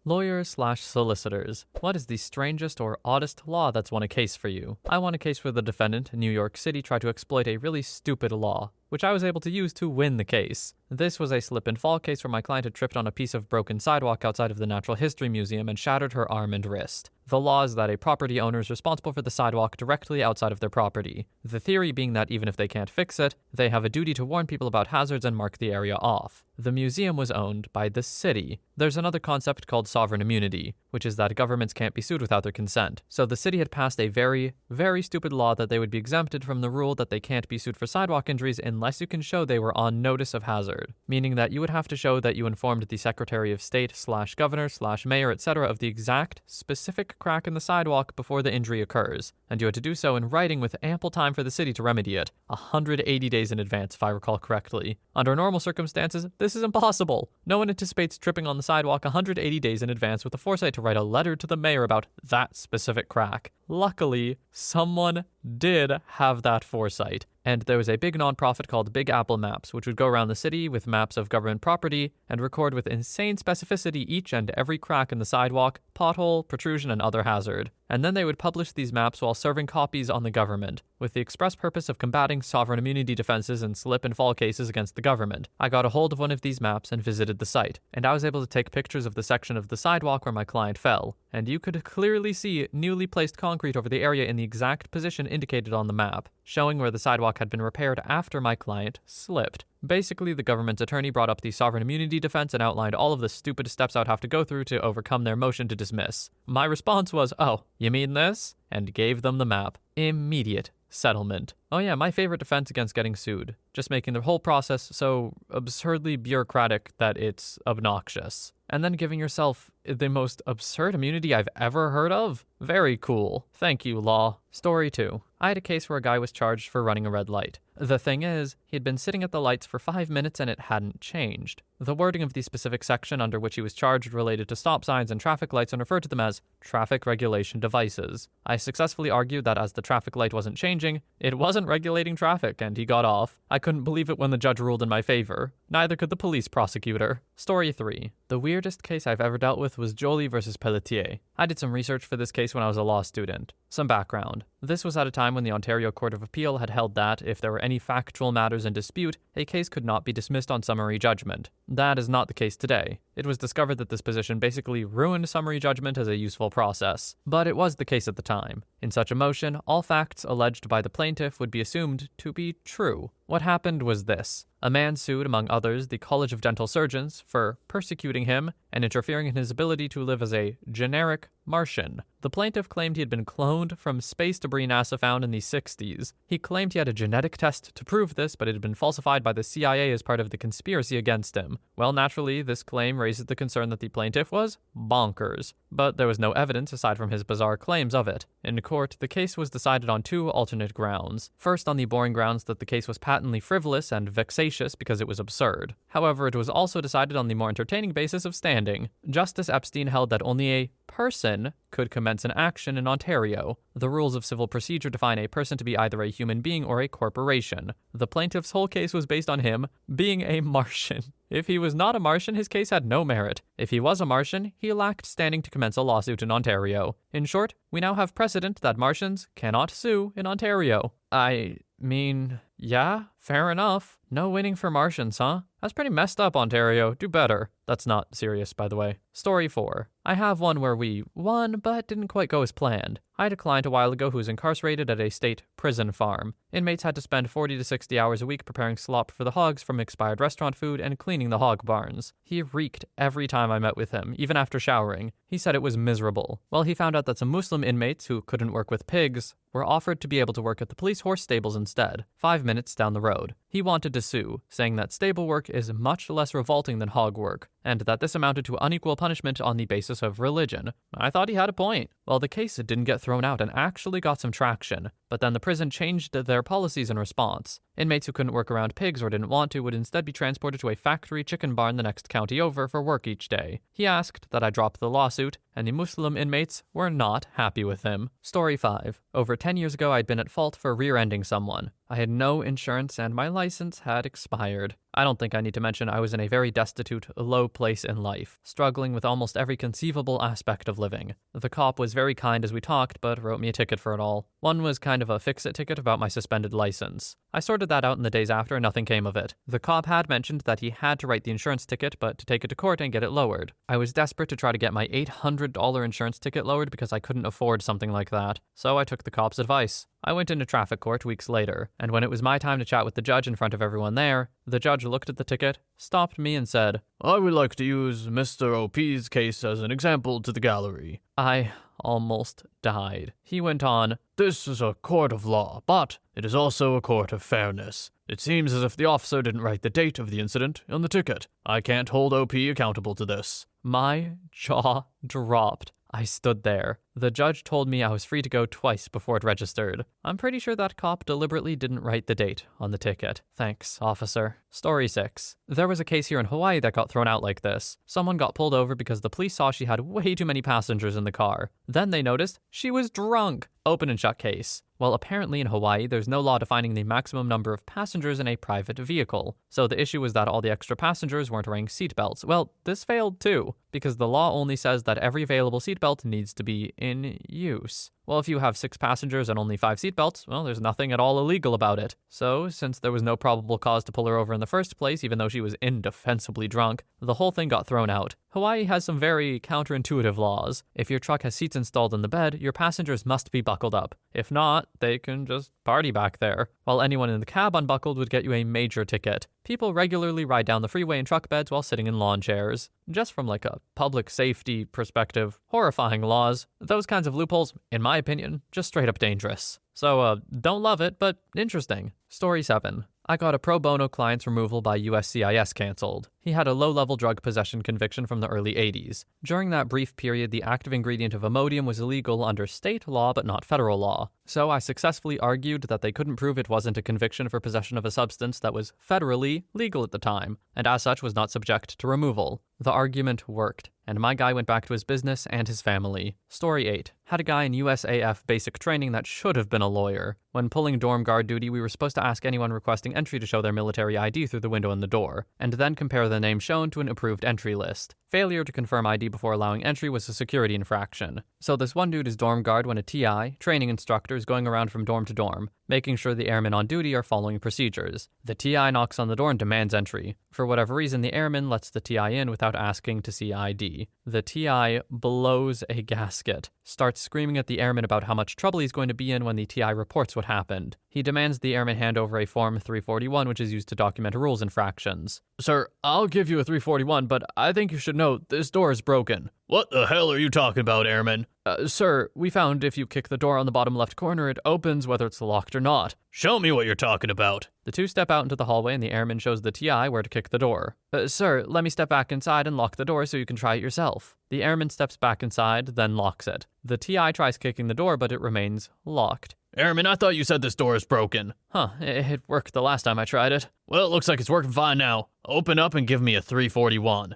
Lawyers/solicitors. What is the strangest or oddest law that's won a case for you? I won a case where the defendant in New York City tried to exploit a really stupid law, which I was able to use to win the case. This was a slip and fall case where my client had tripped on a piece of broken sidewalk outside of the Natural History Museum and shattered her arm and wrist. The law is that a property owner is responsible for the sidewalk directly outside of their property. The theory being that even if they can't fix it, they have a duty to warn people about hazards and mark the area off. The museum was owned by the city. There's another concept called sovereign immunity, which is that governments can't be sued without their consent. So the city had passed a very, very stupid law that they would be exempted from the rule that they can't be sued for sidewalk injuries unless you can show they were on notice of hazard, meaning that you would have to show that you informed the Secretary of State/Governor/Mayor, etc. of the exact, specific crack in the sidewalk before the injury occurs, and you had to do so in writing with ample time for the city to remedy it, 180 days in advance if I recall correctly. Under normal circumstances, this is impossible. No one anticipates tripping on the sidewalk 180 days in advance with the foresight to write a letter to the mayor about that specific crack. Luckily, someone did have that foresight, and there was a big nonprofit called Big Apple Maps, which would go around the city with maps of government property and record with insane specificity each and every crack in the sidewalk, pothole, protrusion, and other hazard. And then they would publish these maps while serving copies on the government, with the express purpose of combating sovereign immunity defenses and slip and fall cases against the government. I got a hold of one of these maps and visited the site, and I was able to take pictures of the section of the sidewalk where my client fell, and you could clearly see newly placed concrete over the area in the exact position indicated on the map, showing where the sidewalk had been repaired after my client slipped. Basically, the government's attorney brought up the sovereign immunity defense and outlined all of the stupid steps I would have to go through to overcome their motion to dismiss. My response was, "Oh, you mean this?" and gave them the map. Immediate settlement. Oh yeah, my favorite defense against getting sued. Just making the whole process so absurdly bureaucratic that it's obnoxious. And then giving yourself the most absurd immunity I've ever heard of? Very cool. Thank you, law. Story 2. I had a case where a guy was charged for running a red light. The thing is, he had been sitting at the lights for 5 minutes and it hadn't changed. The wording of the specific section under which he was charged related to stop signs and traffic lights and referred to them as traffic regulation devices. I successfully argued that as the traffic light wasn't changing, it wasn't regulating traffic, and he got off. I couldn't believe it when the judge ruled in my favor. Neither could the police prosecutor. Story 3. The weirdest case I've ever dealt with was Jolie versus Pelletier. I did some research for this case when I was a law student. Some background. This was at a time when the Ontario Court of Appeal had held that, if there were any factual matters in dispute, a case could not be dismissed on summary judgment. That is not the case today. It was discovered that this position basically ruined summary judgment as a useful process. But it was the case at the time. In such a motion, all facts alleged by the plaintiff would be assumed to be true. What happened was this. A man sued, among others, the College of Dental Surgeons for persecuting him and interfering in his ability to live as a generic Martian. The plaintiff claimed he had been cloned from space debris NASA found in the 60s. He claimed he had a genetic test to prove this, but it had been falsified by the CIA as part of the conspiracy against him. Well, naturally, this claim raises the concern that the plaintiff was bonkers, but there was no evidence aside from his bizarre claims of it. In court, the case was decided on 2 alternate grounds. First, on the boring grounds that the case was patently frivolous and vexatious because it was absurd. However, it was also decided on the more entertaining basis of standing. Justice Epstein held that only a person could commence an action in Ontario. The rules of civil procedure define a person to be either a human being or a corporation. The plaintiff's whole case was based on him being a Martian. If he was not a Martian, his case had no merit. If he was a Martian, he lacked standing to commence a lawsuit in Ontario. In short, we now have precedent that Martians cannot sue in Ontario. I mean, yeah, fair enough. No winning for Martians, huh? That's pretty messed up, Ontario. Do better. That's not serious, by the way. Story 4. I have one where we won, but didn't quite go as planned. I had a client a while ago who was incarcerated at a state prison farm. Inmates had to spend 40 to 60 hours a week preparing slop for the hogs from expired restaurant food and cleaning the hog barns. He reeked every time I met with him, even after showering. He said it was miserable. Well, he found out that some Muslim inmates who couldn't work with pigs were offered to be able to work at the police horse stables instead, 5 minutes down the road. He wanted to sue, saying that stable work is much less revolting than hog work, and that this amounted to unequal punishment on the basis of religion. I thought he had a point. Well, the case didn't get thrown out and actually got some traction, but then the prison changed their policies in response. Inmates who couldn't work around pigs or didn't want to would instead be transported to a factory chicken barn the next county over for work each day. He asked that I drop the lawsuit, and the Muslim inmates were not happy with him. Story 5. Over 10 years ago, I'd been at fault for rear-ending someone. I had no insurance and my license had expired. I don't think I need to mention I was in a very destitute, low place in life, struggling with almost every conceivable aspect of living. The cop was very kind as we talked, but wrote me a ticket for it all. One was kind of a fix-it ticket about my suspended license. I sorted that out in the days after and nothing came of it. The cop had mentioned that he had to write the insurance ticket, but to take it to court and get it lowered. I was desperate to try to get my $800 insurance ticket lowered because I couldn't afford something like that. So I took the cop's advice. I went into traffic court weeks later, and when it was my time to chat with the judge in front of everyone there, the judge looked at the ticket, stopped me and said, "I would like to use Mr. OP's case as an example to the gallery." I almost died. He went on, "This is a court of law, but it is also a court of fairness. It seems as if the officer didn't write the date of the incident on the ticket. I can't hold OP accountable to this." My jaw dropped. I stood there. The judge told me I was free to go twice before it registered. I'm pretty sure that cop deliberately didn't write the date on the ticket. Thanks, officer. Story 6. There was a case here in Hawaii that got thrown out like this. Someone got pulled over because the police saw she had way too many passengers in the car. Then they noticed she was drunk. Open and shut case. Well, apparently in Hawaii, there's no law defining the maximum number of passengers in a private vehicle. So the issue was that all the extra passengers weren't wearing seatbelts. Well, this failed too, because the law only says that every available seatbelt needs to be in use. Well, if you have 6 passengers and only 5 seatbelts, well, there's nothing at all illegal about it. So, since there was no probable cause to pull her over in the first place, even though she was indefensibly drunk, the whole thing got thrown out. Hawaii has some very counterintuitive laws. If your truck has seats installed in the bed, your passengers must be buckled up. If not, they can just party back there. While anyone in the cab unbuckled would get you a major ticket. People regularly ride down the freeway in truck beds while sitting in lawn chairs. Just from like a public safety perspective, horrifying laws. Those kinds of loopholes, in my opinion, just straight up dangerous. So, don't love it, but interesting. Story 7. I got a pro bono client's removal by USCIS canceled. He had a low-level drug possession conviction from the early 80s. During that brief period, the active ingredient of Imodium was illegal under state law but not federal law. So I successfully argued that they couldn't prove it wasn't a conviction for possession of a substance that was federally legal at the time, and as such was not subject to removal. The argument worked, and my guy went back to his business and his family. Story 8. Had a guy in USAF basic training that should have been a lawyer. When pulling dorm guard duty, we were supposed to ask anyone requesting entry to show their military ID through the window in the door, and then compare the name shown to an approved entry list. Failure to confirm ID before allowing entry was a security infraction. So this one dude is dorm guard when a TI, training instructor, is going around from dorm to dorm, making sure the airmen on duty are following procedures. The TI knocks on the door and demands entry. For whatever reason, the airman lets the TI in without asking to see ID. The TI blows a gasket, starts screaming at the airman about how much trouble he's going to be in when the TI reports what happened. He demands the airman hand over a Form 341, which is used to document rules infractions. "Sir, I'll give you a 341, but I think you should know this door is broken." "What the hell are you talking about, airman?" Sir, we found if you kick the door on the bottom left corner, it opens whether it's locked or not." "Show me what you're talking about." The two step out into the hallway and the airman shows the TI where to kick the door. Sir, let me step back inside and lock the door so you can try it yourself." The airman steps back inside, then locks it. The TI tries kicking the door, but it remains locked. "Airman, I thought you said this door is broken." It worked the last time I tried it." "Well, it looks like it's working fine now. Open up and give me a 341.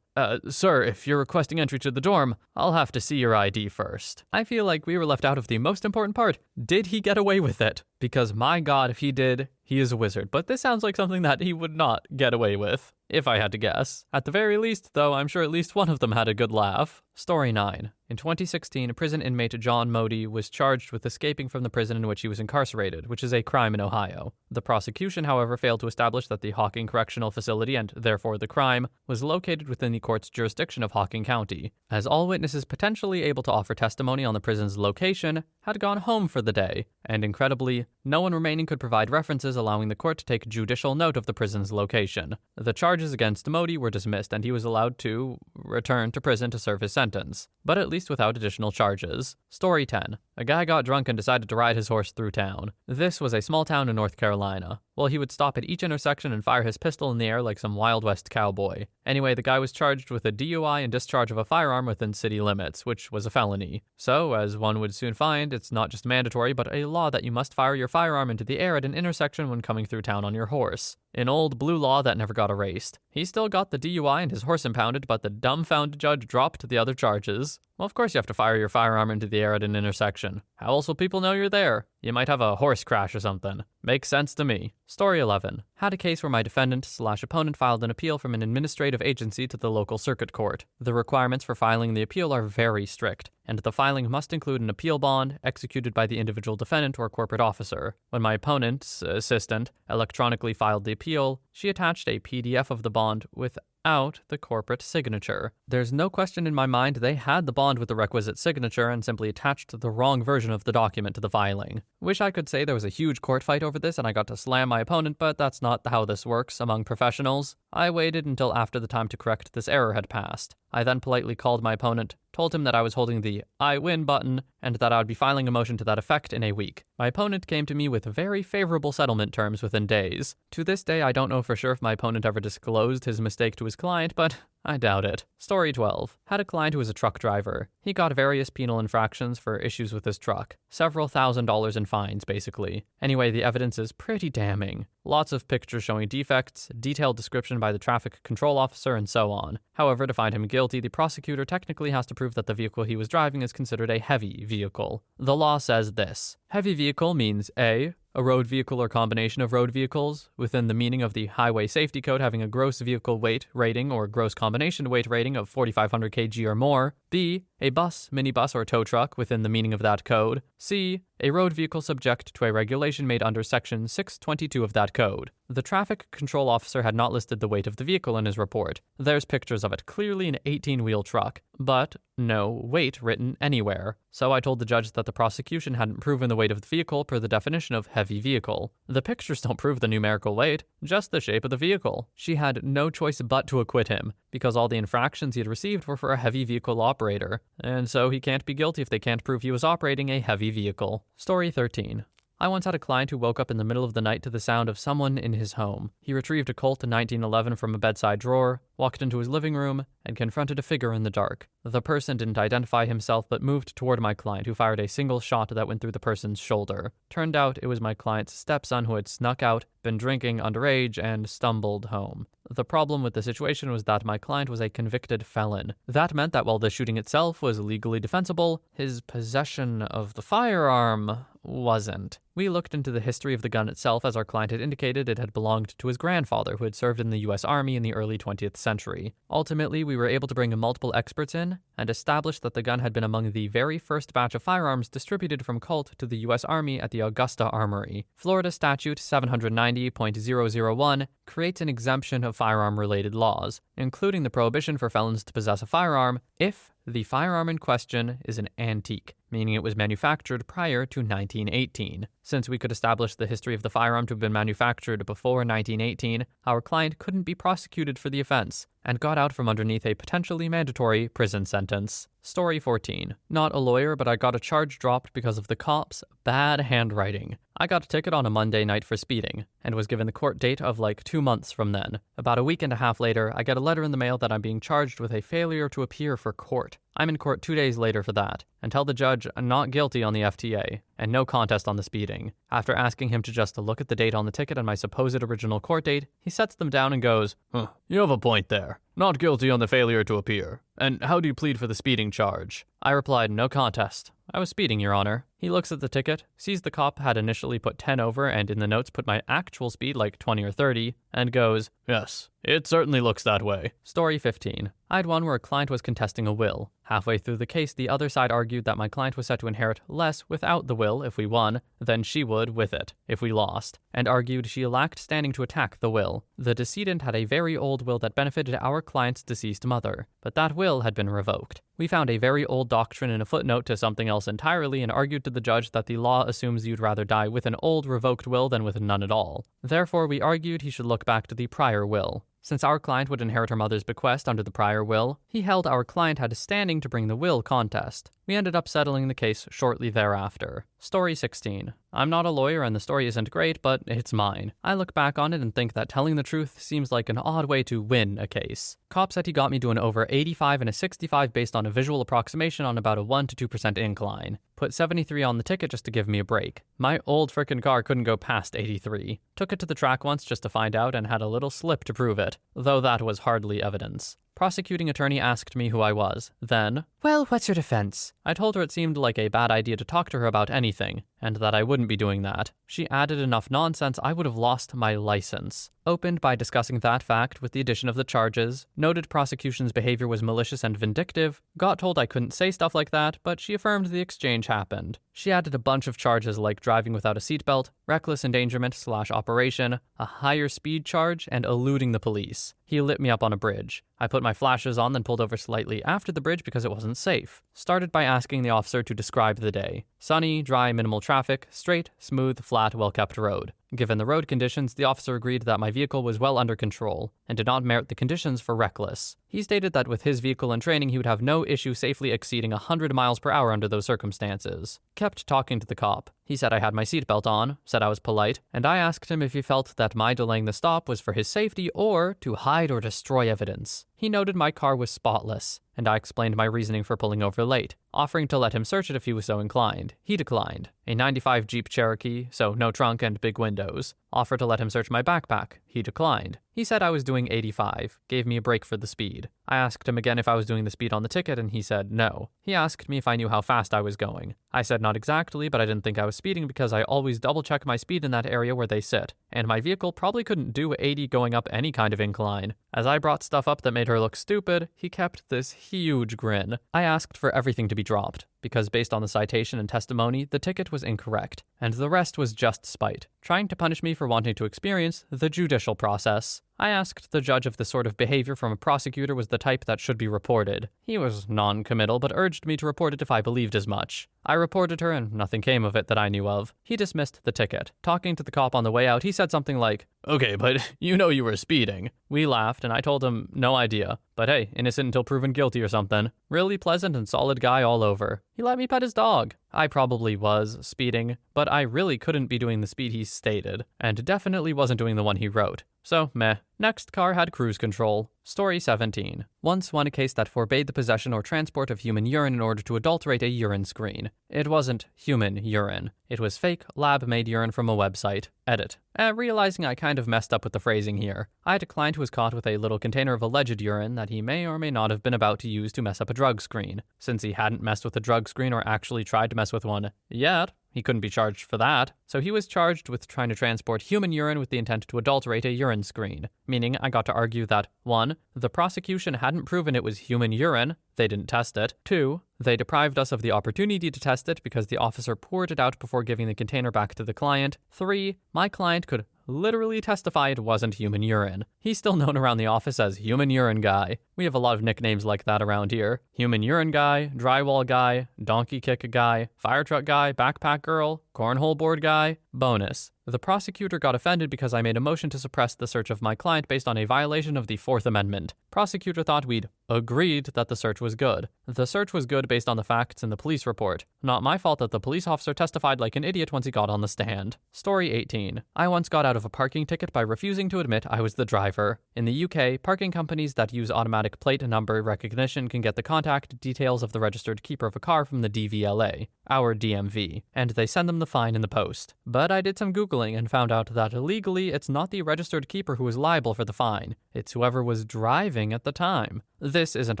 Sir, if you're requesting entry to the dorm, I'll have to see your ID first." I feel like we were left out of the most important part. Did he get away with it? Because my god, if he did, he is a wizard. But this sounds like something that he would not get away with, if I had to guess. At the very least, though, I'm sure at least one of them had a good laugh. Story 9. In 2016, prison inmate John Modi was charged with escaping from the prison in which he was incarcerated, which is a crime in Ohio. The prosecution, however, failed to establish that the Hocking Correctional Facility, and therefore the crime, was located within the court's jurisdiction of Hocking County, as all witnesses potentially able to offer testimony on the prison's location had gone home for the day, and incredibly, no one remaining could provide references allowing the court to take judicial note of the prison's location. The charges against Modi were dismissed and he was allowed to return to prison to serve his sentence, but at least without additional charges. Story 10. A guy got drunk and decided to ride his horse through town. This was a small town in North Carolina. Well, he would stop at each intersection and fire his pistol in the air like some Wild West cowboy. Anyway, the guy was charged with a DUI and discharge of a firearm within city limits, which was a felony. So, as one would soon find, it's not just mandatory, but a law that you must fire your firearm into the air at an intersection when coming through town on your horse. An old blue law that never got erased. He still got the DUI and his horse impounded, but the dumbfounded judge dropped the other charges. Well, of course you have to fire your firearm into the air at an intersection. intersection. How else will people know you're there? You might have a horse crash or something. Makes sense to me. Story 11. Had a case where my defendant/opponent filed an appeal from an administrative agency to the local circuit court. The requirements for filing the appeal are very strict, and the filing must include an appeal bond executed by the individual defendant or corporate officer. When my opponent's assistant electronically filed the appeal, she attached a PDF of the bond without the corporate signature. There's no question in my mind they had the bond with the requisite signature and simply attached the wrong version of the document to the filing. Wish I could say there was a huge court fight over this and I got to slam my opponent, but that's not how this works among professionals. I waited until after the time to correct this error had passed. I then politely called my opponent, told him that I was holding the I win button, and that I would be filing a motion to that effect in a week. My opponent came to me with very favorable settlement terms within days. To this day, I don't know for sure if my opponent ever disclosed his mistake to his client, but I doubt it. Story 12. Had a client who was a truck driver. He got various penal infractions for issues with his truck. Several $1,000s in fines, basically. Anyway, the evidence is pretty damning. Lots of pictures showing defects, detailed description by the traffic control officer, and so on. However, to find him guilty, the prosecutor technically has to prove that the vehicle he was driving is considered a heavy vehicle. The law says this. Heavy vehicle means A road vehicle or combination of road vehicles, within the meaning of the Highway Safety Code having a gross vehicle weight rating or gross combination weight rating of 4,500 kg or more. B, a bus, minibus, or tow truck within the meaning of that code. C, a road vehicle subject to a regulation made under Section 622 of that code. The traffic control officer had not listed the weight of the vehicle in his report. There's pictures of it, clearly an 18-wheel truck, but no weight written anywhere. So I told the judge that the prosecution hadn't proven the weight of the vehicle per the definition of heavy vehicle. The pictures don't prove the numerical weight, just the shape of the vehicle. She had no choice but to acquit him, because all the infractions he had received were for a heavy vehicle operator, and so he can't be guilty if they can't prove he was operating a heavy vehicle. Story 13. I once had a client who woke up in the middle of the night to the sound of someone in his home. He retrieved a Colt in 1911 from a bedside drawer, walked into his living room, and confronted a figure in the dark. The person didn't identify himself but moved toward my client, who fired a single shot that went through the person's shoulder. Turned out it was my client's stepson who had snuck out, been drinking underage, and stumbled home. The problem with the situation was that my client was a convicted felon. That meant that while the shooting itself was legally defensible, his possession of the firearm wasn't. We looked into the history of the gun itself, as our client had indicated it had belonged to his grandfather, who had served in the U.S. Army in the early 20th century. Ultimately, we were able to bring multiple experts in and establish that the gun had been among the very first batch of firearms distributed from Colt to the U.S. Army at the Augusta Armory. Florida Statute 790.001 creates an exemption of firearm-related laws, including the prohibition for felons to possess a firearm if the firearm in question is an antique, meaning it was manufactured prior to 1918. Since we could establish the history of the firearm to have been manufactured before 1918, our client couldn't be prosecuted for the offense, and got out from underneath a potentially mandatory prison sentence. Story 14. Not a lawyer, but I got a charge dropped because of the cops' bad handwriting. I got a ticket on a Monday night for speeding, and was given the court date of like 2 months from then. About a week and a half later, I get a letter in the mail that I'm being charged with a failure to appear for court. I'm in court 2 days later for that, and tell the judge I'm not guilty on the FTA, and no contest on the speeding. After asking him to just look at the date on the ticket and my supposed original court date, he sets them down and goes, You have a point there. Not guilty on the failure to appear. And how do you plead for the speeding charge? I replied, no contest. I was speeding, Your Honor. He looks at the ticket, sees the cop had initially put 10 over and in the notes put my actual speed like 20 or 30, and goes, Yes, it certainly looks that way. Story 15. I had one where a client was contesting a will. Halfway through the case, the other side argued that my client was set to inherit less without the will if we won than she would with it if we lost, and argued she lacked standing to attack the will. The decedent had a very old will that benefited our client's deceased mother, but that will had been revoked. We found a very old doctrine in a footnote to something else entirely and argued to the judge that the law assumes you'd rather die with an old revoked will than with none at all. Therefore, we argued he should look back to the prior will. Since our client would inherit her mother's bequest under the prior will, he held our client had standing to bring the will contest. We ended up settling the case shortly thereafter. Story 16. I'm not a lawyer and the story isn't great, but it's mine. I look back on it and think that telling the truth seems like an odd way to win a case. Cop said he got me to an over 85 and a 65 based on a visual approximation on about a 1 to 2% incline. Put 73 on the ticket just to give me a break. My old frickin' car couldn't go past 83. Took it to the track once just to find out and had a little slip to prove it, though that was hardly evidence. Prosecuting attorney asked me who I was. Then, "Well, what's your defense?" I told her it seemed like a bad idea to talk to her about anything, and that I wouldn't be doing that. She added enough nonsense I would have lost my license. Opened by discussing that fact with the addition of the charges, noted prosecution's behavior was malicious and vindictive, got told I couldn't say stuff like that, but she affirmed the exchange happened. She added a bunch of charges like driving without a seatbelt, reckless endangerment/operation, a higher speed charge, and eluding the police. He lit me up on a bridge. I put my flashes on, then pulled over slightly after the bridge because it wasn't safe. Started by asking the officer to describe the day. Sunny, dry, minimal traffic, straight, smooth, flat, well-kept road. Given the road conditions, the officer agreed that my vehicle was well under control and did not merit the conditions for reckless. He stated that with his vehicle and training, he would have no issue safely exceeding 100 miles per hour under those circumstances. Kept talking to the cop. He said I had my seatbelt on, said I was polite, and I asked him if he felt that my delaying the stop was for his safety or to hide or destroy evidence. He noted my car was spotless, and I explained my reasoning for pulling over late, offering to let him search it if he was so inclined. He declined. A 95 Jeep Cherokee, so no trunk and big windows. Offered to let him search my backpack. He declined. He said I was doing 85, gave me a break for the speed. I asked him again if I was doing the speed on the ticket, and he said no. He asked me if I knew how fast I was going. I said not exactly, but I didn't think I was speeding because I always double-check my speed in that area where they sit, and my vehicle probably couldn't do 80 going up any kind of incline. As I brought stuff up that made her look stupid, he kept this huge grin. I asked for everything to be dropped, because based on the citation and testimony, the ticket was incorrect, and the rest was just spite, trying to punish me for wanting to experience the judicial process. I asked the judge if the sort of behavior from a prosecutor was the type that should be reported. He was non-committal, but urged me to report it if I believed as much. I reported her, and nothing came of it that I knew of. He dismissed the ticket. Talking to the cop on the way out, he said something like, "Okay, but you know you were speeding." We laughed, and I told him, no idea. But hey, innocent until proven guilty or something. Really pleasant and solid guy all over. He let me pet his dog. I probably was speeding, but I really couldn't be doing the speed he stated, and definitely wasn't doing the one he wrote. So, meh. Next car had cruise control. Story 17. Once won a case that forbade the possession or transport of human urine in order to adulterate a urine screen. It wasn't human urine. It was fake, lab-made urine from a website. Edit. Realizing I kind of messed up with the phrasing here, I declined who was caught with a little container of alleged urine that he may or may not have been about to use to mess up a drug screen. Since he hadn't messed with a drug screen or actually tried to mess with one yet, he couldn't be charged for that, so he was charged with trying to transport human urine with the intent to adulterate a urine screen, meaning I got to argue that 1. The prosecution hadn't proven it was human urine, they didn't test it. 2. They deprived us of the opportunity to test it because the officer poured it out before giving the container back to the client. 3. My client could literally testify it wasn't human urine. He's still known around the office as Human Urine Guy. We have a lot of nicknames like that around here. Human Urine Guy, Drywall Guy, Donkey Kick Guy, Fire Truck Guy, Backpack Girl, Cornhole Board Guy. Bonus. The prosecutor got offended because I made a motion to suppress the search of my client based on a violation of the Fourth Amendment. Prosecutor thought we'd agreed that the search was good. The search was good based on the facts in the police report. Not my fault that the police officer testified like an idiot once he got on the stand. Story 18. I once got out of a parking ticket by refusing to admit I was the driver. In the UK, parking companies that use automatic plate number recognition can get the contact details of the registered keeper of a car from the DVLA, our DMV, and they send them the fine in the post. But I did some Googling and found out that legally it's not the registered keeper who is liable for the fine. It's whoever was driving at the time. This isn't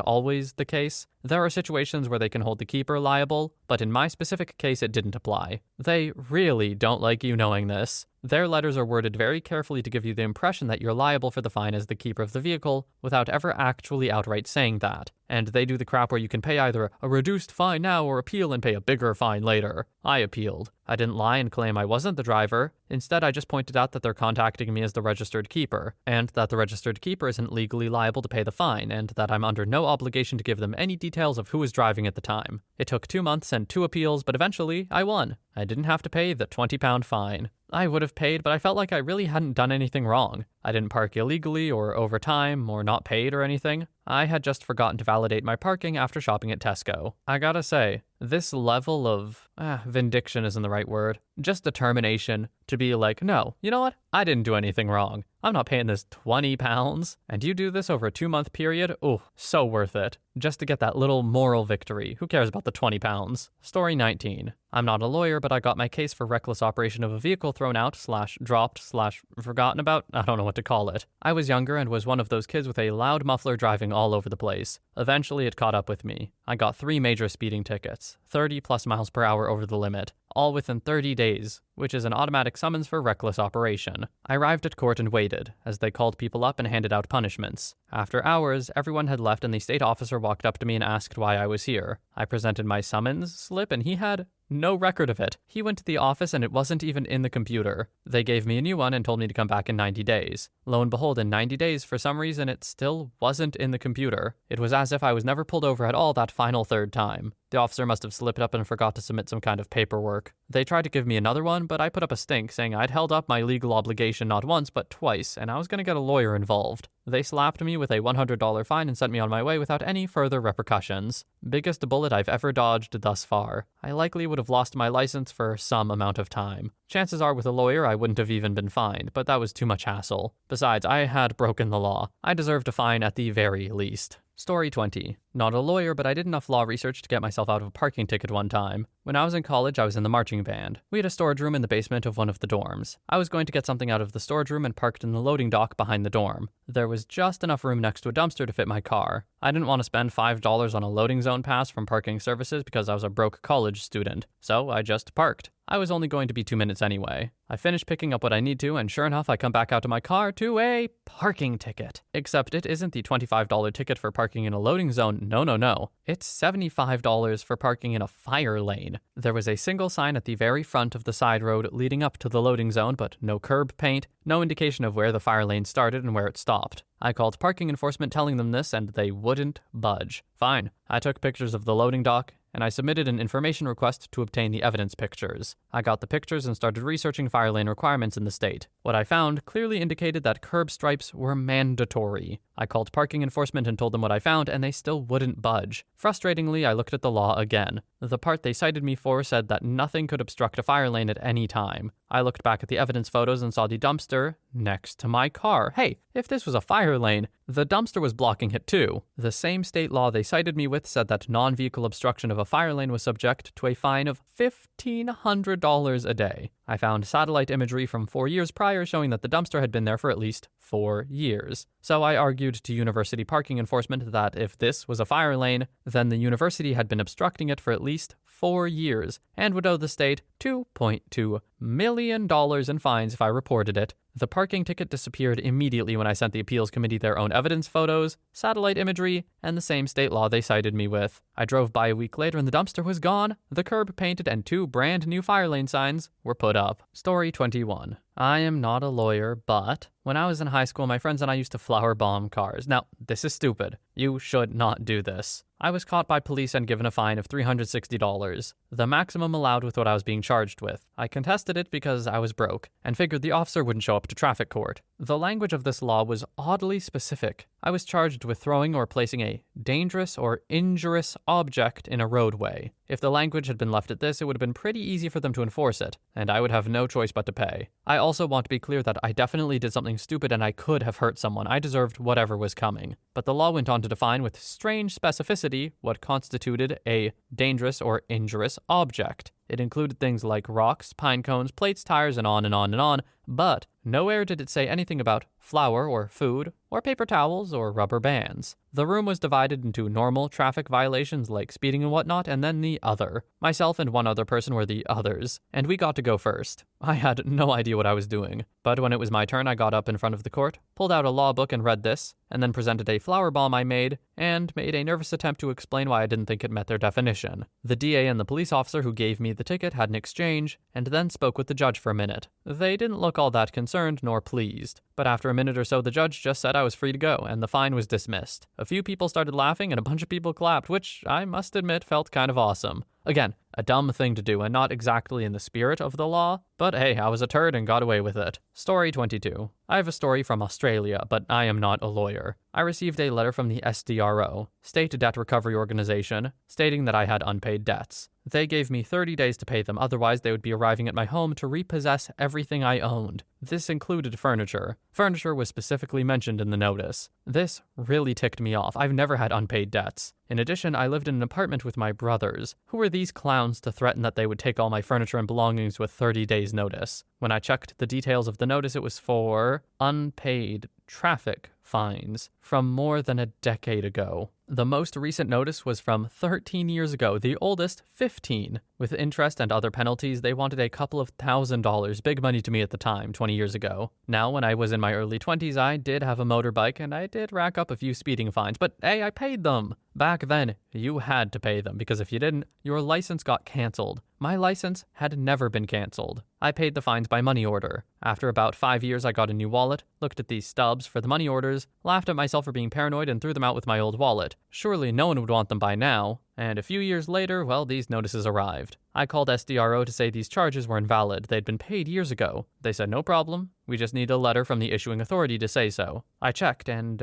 always the case. There are situations where they can hold the keeper liable, but in my specific case it didn't apply. They really don't like you knowing this. Their letters are worded very carefully to give you the impression that you're liable for the fine as the keeper of the vehicle, without ever actually outright saying that. And they do the crap where you can pay either a reduced fine now or appeal and pay a bigger fine later. I appealed. I didn't lie and claim I wasn't the driver. Instead, I just pointed out that they're contacting me as the registered keeper, and that the registered keeper isn't legally liable to pay the fine, and that I'm under no obligation to give them any details of who was driving at the time. It took 2 months and 2 appeals, but eventually, I won. I didn't have to pay the £20 fine. I would have paid, but I felt like I really hadn't done anything wrong. I didn't park illegally or over time or not paid or anything. I had just forgotten to validate my parking after shopping at Tesco. I gotta say, this level of, vindication isn't the right word, just determination to be like, no, you know what? I didn't do anything wrong. I'm not paying this £20. And you do this over a 2-month period? Ooh, so worth it. Just to get that little moral victory. Who cares about the £20? Story 19. I'm not a lawyer, but I got my case for reckless operation of a vehicle thrown out /dropped/forgotten about. I don't know what what to call it. I was younger and was one of those kids with a loud muffler driving all over the place. Eventually, it caught up with me. I got 3 major speeding tickets, 30 plus miles per hour over the limit, all within 30 days, which is an automatic summons for reckless operation. I arrived at court and waited, as they called people up and handed out punishments. After hours, everyone had left and the state officer walked up to me and asked why I was here. I presented my summons slip and he had no record of it. He went to the office and it wasn't even in the computer. They gave me a new one and told me to come back in 90 days. Lo and behold, in 90 days, for some reason, it still wasn't in the computer. It was as if I was never pulled over at all that final third time. The officer must have slipped up and forgot to submit some kind of paperwork. They tried to give me another one, but I put up a stink saying I'd held up my legal obligation not once but twice, and I was going to get a lawyer involved. They slapped me with a $100 fine and sent me on my way without any further repercussions. Biggest bullet I've ever dodged thus far. I likely would have lost my license for some amount of time. Chances are with a lawyer I wouldn't have even been fined, but that was too much hassle. Besides, I had broken the law. I deserved a fine at the very least. Story 20. Not a lawyer, but I did enough law research to get myself out of a parking ticket one time. When I was in college, I was in the marching band. We had a storage room in the basement of one of the dorms. I was going to get something out of the storage room and parked in the loading dock behind the dorm. There was just enough room next to a dumpster to fit my car. I didn't want to spend $5 on a loading zone pass from parking services because I was a broke college student, so I just parked. I was only going to be 2 minutes anyway. I finished picking up what I need to, and sure enough, I come back out to my car to a parking ticket. Except it isn't the $25 ticket for parking in a loading zone, no. It's $75 for parking in a fire lane. There was a single sign at the very front of the side road leading up to the loading zone, but no curb paint, no indication of where the fire lane started and where it stopped. I called parking enforcement telling them this, and they wouldn't budge. Fine. I took pictures of the loading dock, and I submitted an information request to obtain the evidence pictures. I got the pictures and started researching fire lane requirements in the state. What I found clearly indicated that curb stripes were mandatory. I called parking enforcement and told them what I found, and they still wouldn't budge. Frustratingly, I looked at the law again. The part they cited me for said that nothing could obstruct a fire lane at any time. I looked back at the evidence photos and saw the dumpster next to my car. Hey, if this was a fire lane, the dumpster was blocking it too. The same state law they cited me with said that non-vehicle obstruction of a fire lane was subject to a fine of $1,500 a day. I found satellite imagery from 4 years prior showing that the dumpster had been there for at least 4 years. So I argued to university parking enforcement that if this was a fire lane, then the university had been obstructing it for at least 4 years and would owe the state $2.2 million in fines if I reported it. The parking ticket disappeared immediately when I sent the appeals committee their own evidence photos, satellite imagery, and the same state law they cited me with. I drove by a week later and the dumpster was gone. The curb painted and 2 brand new fire lane signs were put up. Story 21. I am not a lawyer, but when I was in high school, my friends and I used to flower bomb cars. Now, this is stupid. You should not do this. I was caught by police and given a fine of $360, the maximum allowed with what I was being charged with. I contested it because I was broke, and figured the officer wouldn't show up to traffic court. The language of this law was oddly specific. I was charged with throwing or placing a dangerous or injurious object in a roadway. If the language had been left at this, it would have been pretty easy for them to enforce it, and I would have no choice but to pay. I also want to be clear that I definitely did something stupid and I could have hurt someone. I deserved whatever was coming. But the law went on to define with strange specificity what constituted a dangerous or injurious object. It included things like rocks, pine cones, plates, tires, and on and on and on, but nowhere did it say anything about flour or food or paper towels or rubber bands. The room was divided into normal traffic violations like speeding and whatnot, and then the other. Myself and one other person were the others, and we got to go first. I had no idea what I was doing, but when it was my turn, I got up in front of the court, pulled out a law book and read this, and then presented a flower bomb I made, and made a nervous attempt to explain why I didn't think it met their definition. The DA and the police officer who gave me the ticket had an exchange, and then spoke with the judge for a minute. They didn't look all that concerned nor pleased, but after a minute or so the judge just said I was free to go, and the fine was dismissed. A few people started laughing and a bunch of people clapped, which I must admit felt kind of awesome. Again, a dumb thing to do and not exactly in the spirit of the law, but hey, I was a turd and got away with it. Story 22. I have a story from Australia, but I am not a lawyer. I received a letter from the SDRO, State Debt Recovery Organization, stating that I had unpaid debts. They gave me 30 days to pay them, otherwise they would be arriving at my home to repossess everything I owned. This included furniture. Furniture was specifically mentioned in the notice. This really ticked me off. I've never had unpaid debts. In addition, I lived in an apartment with my brothers. Who were these clowns to threaten that they would take all my furniture and belongings with 30 days notice? When I checked the details of the notice, it was for unpaid traffic fines from more than a decade ago. The most recent notice was from 13 years ago, the oldest 15. With interest and other penalties, they wanted a couple of $1,000, big money to me at the time, 20 years ago. Now, when I was in my early 20s, I did have a motorbike and I did rack up a few speeding fines, but hey, I paid them. Back then, you had to pay them because if you didn't, your license got canceled. My license had never been canceled. I paid the fines by money order. After about 5 years, I got a new wallet, looked at these stubs for the money orders, laughed at myself for being paranoid, and threw them out with my old wallet. Surely no one would want them by now. And a few years later, well, these notices arrived. I called SDRO to say these charges were invalid. They'd been paid years ago. They said, no problem. We just need a letter from the issuing authority to say so. I checked, and,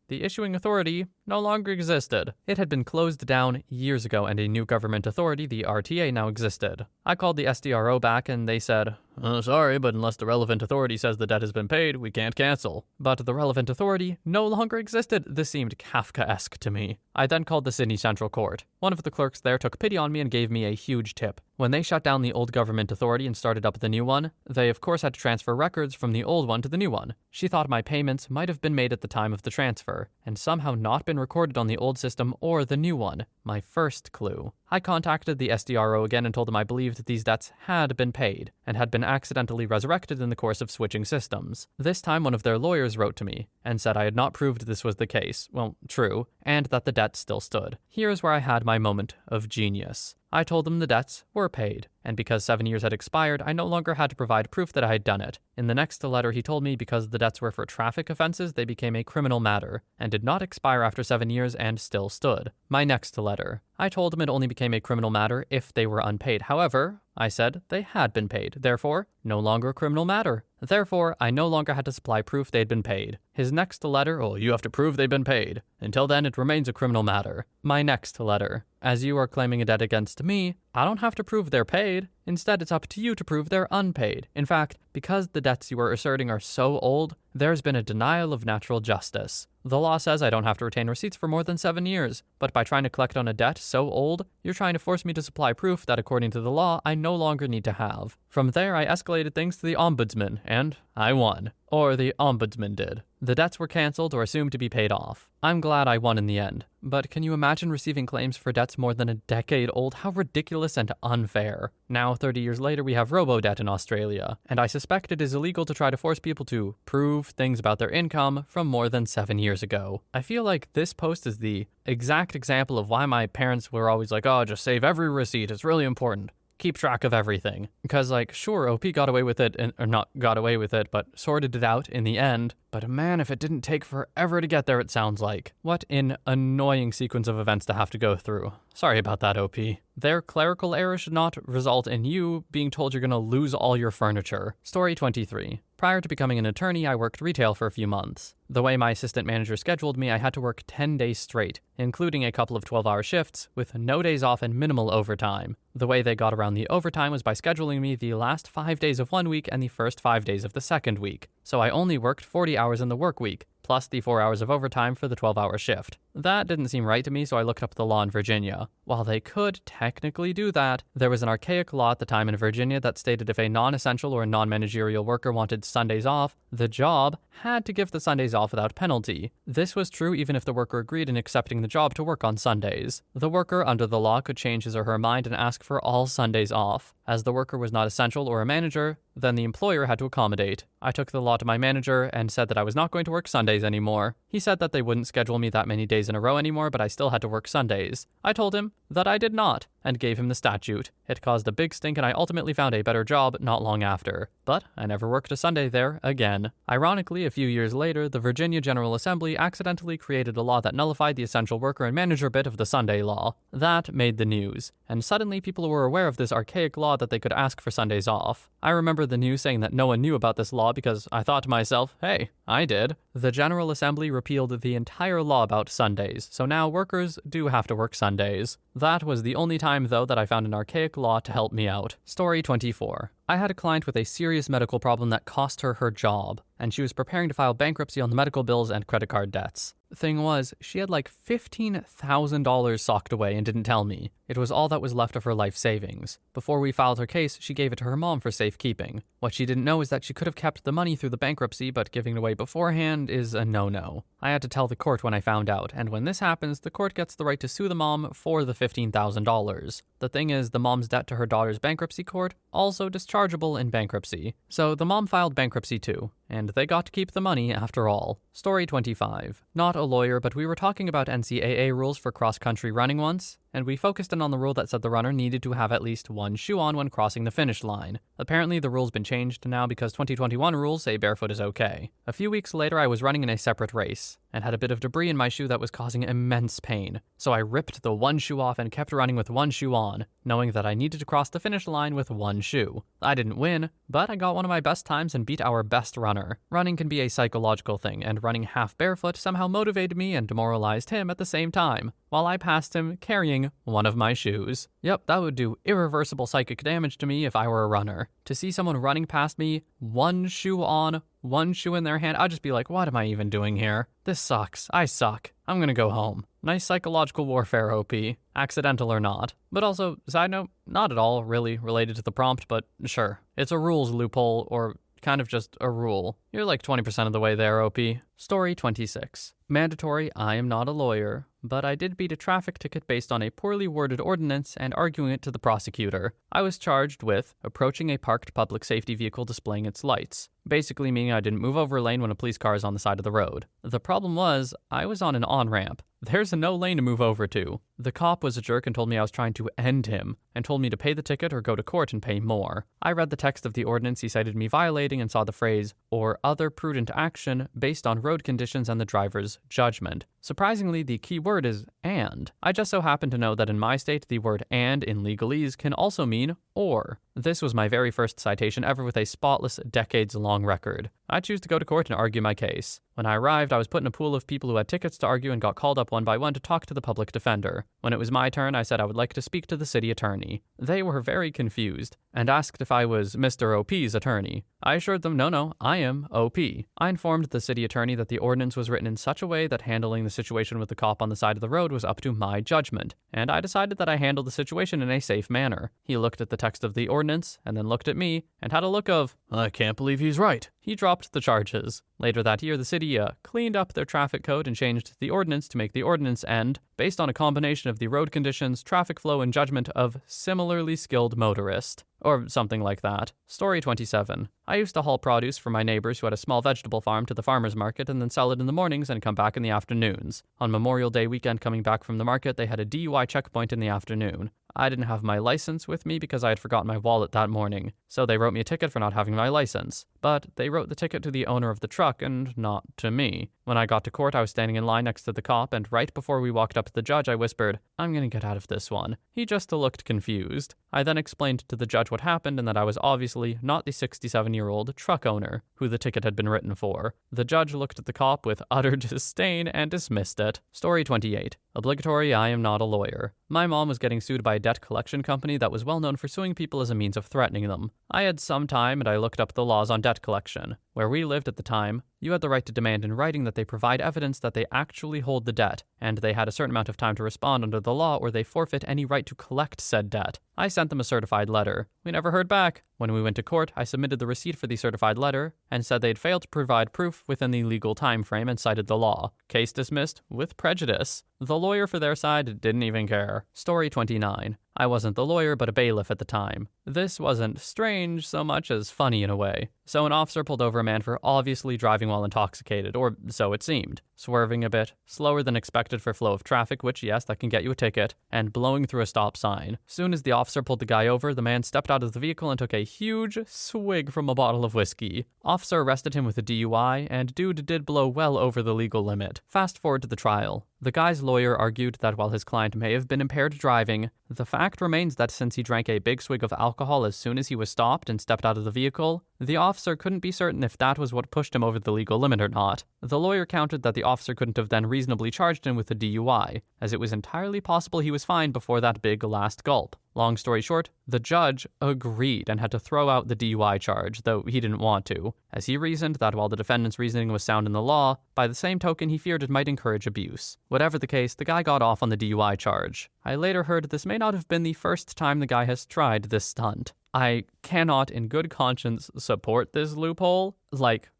the issuing authority no longer existed. It had been closed down years ago, and a new government authority, the RTA, now existed. I called the SDRO back, and they said, sorry, but unless the relevant authority says the debt has been paid, we can't cancel. But the relevant authority no longer existed. This seemed Kafkaesque to me. I then called the Sydney Central Court. One of the clerks there took pity on me and gave me a huge tip. When they shut down the old government authority and started up the new one, they of course had to transfer records from the old one to the new one. She thought my payments might have been made at the time of the transfer, and somehow not been recorded on the old system or the new one. My first clue. I contacted the SDRO again and told them I believed these debts had been paid, and had been accidentally resurrected in the course of switching systems. This time one of their lawyers wrote to me, and said I had not proved this was the case, well, true, and that the debt still stood. Here's where I had my moment of genius. I told them the debts were paid, and because 7 years had expired, I no longer had to provide proof that I had done it. In the next letter, he told me because the debts were for traffic offenses, they became a criminal matter, and did not expire after 7 years and still stood. My next letter. I told him it only became a criminal matter if they were unpaid. However, I said they had been paid, therefore, no longer a criminal matter. Therefore, I no longer had to supply proof they'd been paid. His next letter, you have to prove they've been paid. Until then, it remains a criminal matter. My next letter. As you are claiming a debt against me, I don't have to prove they're paid. Instead, it's up to you to prove they're unpaid. In fact, because the debts you are asserting are so old, there's been a denial of natural justice. The law says I don't have to retain receipts for more than 7 years, but by trying to collect on a debt so old, you're trying to force me to supply proof that according to the law, I no longer need to have. From there, I escalated things to the ombudsman, and I won. Or the ombudsman did. The debts were canceled or assumed to be paid off. I'm glad I won in the end. But can you imagine receiving claims for debts more than a decade old? How ridiculous and unfair. Now, 30 years later, we have robo-debt in Australia, and I suspect it is illegal to try to force people to prove things about their income from more than 7 years ago. I feel like this post is the exact example of why my parents were always like, just save every receipt, it's really important. Keep track of everything. Because, sure, OP got away with it, or not got away with it, but sorted it out in the end. But man, if it didn't take forever to get there, it sounds like. What an annoying sequence of events to have to go through. Sorry about that, OP. Their clerical error should not result in you being told you're gonna lose all your furniture. Story 23. Prior to becoming an attorney, I worked retail for a few months. The way my assistant manager scheduled me, I had to work 10 days straight, including a couple of 12-hour shifts, with no days off and minimal overtime. The way they got around the overtime was by scheduling me the last 5 days of one week and the first 5 days of the second week. So I only worked 40 hours in the work week, plus the 4 hours of overtime for the 12-hour shift. That didn't seem right to me, so I looked up the law in Virginia. While they could technically do that, there was an archaic law at the time in Virginia that stated if a non-essential or non-managerial worker wanted Sundays off, the job had to give the Sundays off without penalty. This was true even if the worker agreed in accepting the job to work on Sundays. The worker under the law could change his or her mind and ask for all Sundays off. As the worker was not essential or a manager, then the employer had to accommodate. I took the law to my manager and said that I was not going to work Sundays anymore. He said that they wouldn't schedule me that many days in a row anymore, but I still had to work Sundays. I told him that I did not, and gave him the statute. It caused a big stink, and I ultimately found a better job not long after. But I never worked a Sunday there again. Ironically, a few years later, the Virginia General Assembly accidentally created a law that nullified the essential worker and manager bit of the Sunday law. That made the news, and suddenly people were aware of this archaic law that they could ask for Sundays off. I remember the news saying that no one knew about this law because I thought to myself, hey, I did. The General Assembly repealed the entire law about Sundays, so now workers do have to work Sundays. That was the only time time, though, that I found an archaic law to help me out. Story 24. I had a client with a serious medical problem that cost her job, and she was preparing to file bankruptcy on the medical bills and credit card debts. The thing was, she had like $15,000 socked away and didn't tell me. It was all that was left of her life savings. Before we filed her case, she gave it to her mom for safekeeping. What she didn't know is that she could have kept the money through the bankruptcy, but giving it away beforehand is a no-no. I had to tell the court when I found out, and when this happens, the court gets the right to sue the mom for the $15,000. The thing is, the mom's debt to her daughter's bankruptcy court, also dischargeable in bankruptcy. So the mom filed bankruptcy too, and they got to keep the money after all. Story 25. Not a lawyer, but we were talking about NCAA rules for cross-country running once, and we focused in on the rule that said the runner needed to have at least one shoe on when crossing the finish line. Apparently the rule's been changed now because 2021 rules say barefoot is okay. A few weeks later I was running in a separate race, and had a bit of debris in my shoe that was causing immense pain. So I ripped the one shoe off and kept running with one shoe on, knowing that I needed to cross the finish line with one shoe. I didn't win, but I got one of my best times and beat our best runner. Running can be a psychological thing, and running half barefoot somehow motivated me and demoralized him at the same time, while I passed him carrying one of my shoes. Yep, that would do irreversible psychic damage to me if I were a runner. To see someone running past me, one shoe on, one shoe in their hand, I'd just be like, what am I even doing here? This sucks. I suck. I'm gonna go home. Nice psychological warfare, OP. Accidental or not. But also, side note, not at all really related to the prompt, but sure. It's a rules loophole, or kind of just a rule. You're like 20% of the way there, OP. Story 26. Mandatory, I am not a lawyer, but I did beat a traffic ticket based on a poorly worded ordinance and arguing it to the prosecutor. I was charged with approaching a parked public safety vehicle displaying its lights, basically meaning I didn't move over a lane when a police car is on the side of the road. The problem was, I was on an on-ramp. There's no lane to move over to. The cop was a jerk and told me I was trying to end him, and told me to pay the ticket or go to court and pay more. I read the text of the ordinance he cited me violating and saw the phrase, or other prudent action based on road conditions and the driver's judgment. Surprisingly, the key word is and. I just so happen to know that in my state, the word and in legalese can also mean or. This was my very first citation ever with a spotless, decades-long record. I choose to go to court and argue my case. When I arrived, I was put in a pool of people who had tickets to argue and got called up one by one to talk to the public defender. When it was my turn, I said I would like to speak to the city attorney. They were very confused and asked if I was Mr. OP's attorney. I assured them, no, I am OP. I informed the city attorney that the ordinance was written in such a way that handling the situation with the cop on the side of the road was up to my judgment, and I decided that I handled the situation in a safe manner. He looked at the text of the ordinance, and then looked at me, and had a look of, I can't believe he's right. He dropped the charges. Later that year, the city cleaned up their traffic code and changed the ordinance to make the ordinance end, based on a combination of the road conditions, traffic flow, and judgment of similarly skilled motorist. Or something like that. Story 27. I used to haul produce for my neighbors who had a small vegetable farm to the farmer's market and then sell it in the mornings and come back in the afternoons. On Memorial Day weekend coming back from the market, they had a DUI checkpoint in the afternoon. I didn't have my license with me because I had forgotten my wallet that morning, so they wrote me a ticket for not having my license. But they wrote the ticket to the owner of the truck and not to me. When I got to court, I was standing in line next to the cop, and right before we walked up to the judge, I whispered, I'm gonna get out of this one. He just looked confused. I then explained to the judge what happened and that I was obviously not the 67-year-old truck owner who the ticket had been written for. The judge looked at the cop with utter disdain and dismissed it. Story 28. Obligatory, I am not a lawyer. My mom was getting sued by a debt collection company that was well known for suing people as a means of threatening them. I had some time and I looked up the laws on debt collection. Where we lived at the time, you had the right to demand in writing that they provide evidence that they actually hold the debt, and they had a certain amount of time to respond under the law or they forfeit any right to collect said debt. I sent them a certified letter. We never heard back. When we went to court, I submitted the receipt for the certified letter and said they'd failed to provide proof within the legal time frame and cited the law. Case dismissed with prejudice. The lawyer for their side didn't even care. Story 29. I wasn't the lawyer, but a bailiff at the time. This wasn't strange so much as funny in a way. So an officer pulled over a man for obviously driving while intoxicated, or so it seemed. Swerving a bit, slower than expected for flow of traffic, which yes, that can get you a ticket, and blowing through a stop sign. Soon as the officer pulled the guy over, the man stepped out of the vehicle and took a huge swig from a bottle of whiskey. Officer arrested him with a DUI, and dude did blow well over the legal limit. Fast forward to the trial. The guy's lawyer argued that while his client may have been impaired driving, the fact fact remains that since he drank a big swig of alcohol as soon as he was stopped and stepped out of the vehicle, the officer couldn't be certain if that was what pushed him over the legal limit or not. The lawyer countered that the officer couldn't have then reasonably charged him with a DUI, as it was entirely possible he was fine before that big last gulp. Long story short, the judge agreed and had to throw out the DUI charge, though he didn't want to, as he reasoned that while the defendant's reasoning was sound in the law, by the same token he feared it might encourage abuse. Whatever the case, the guy got off on the DUI charge. I later heard this may not have been the first time the guy has tried this stunt. I cannot in good conscience support this loophole.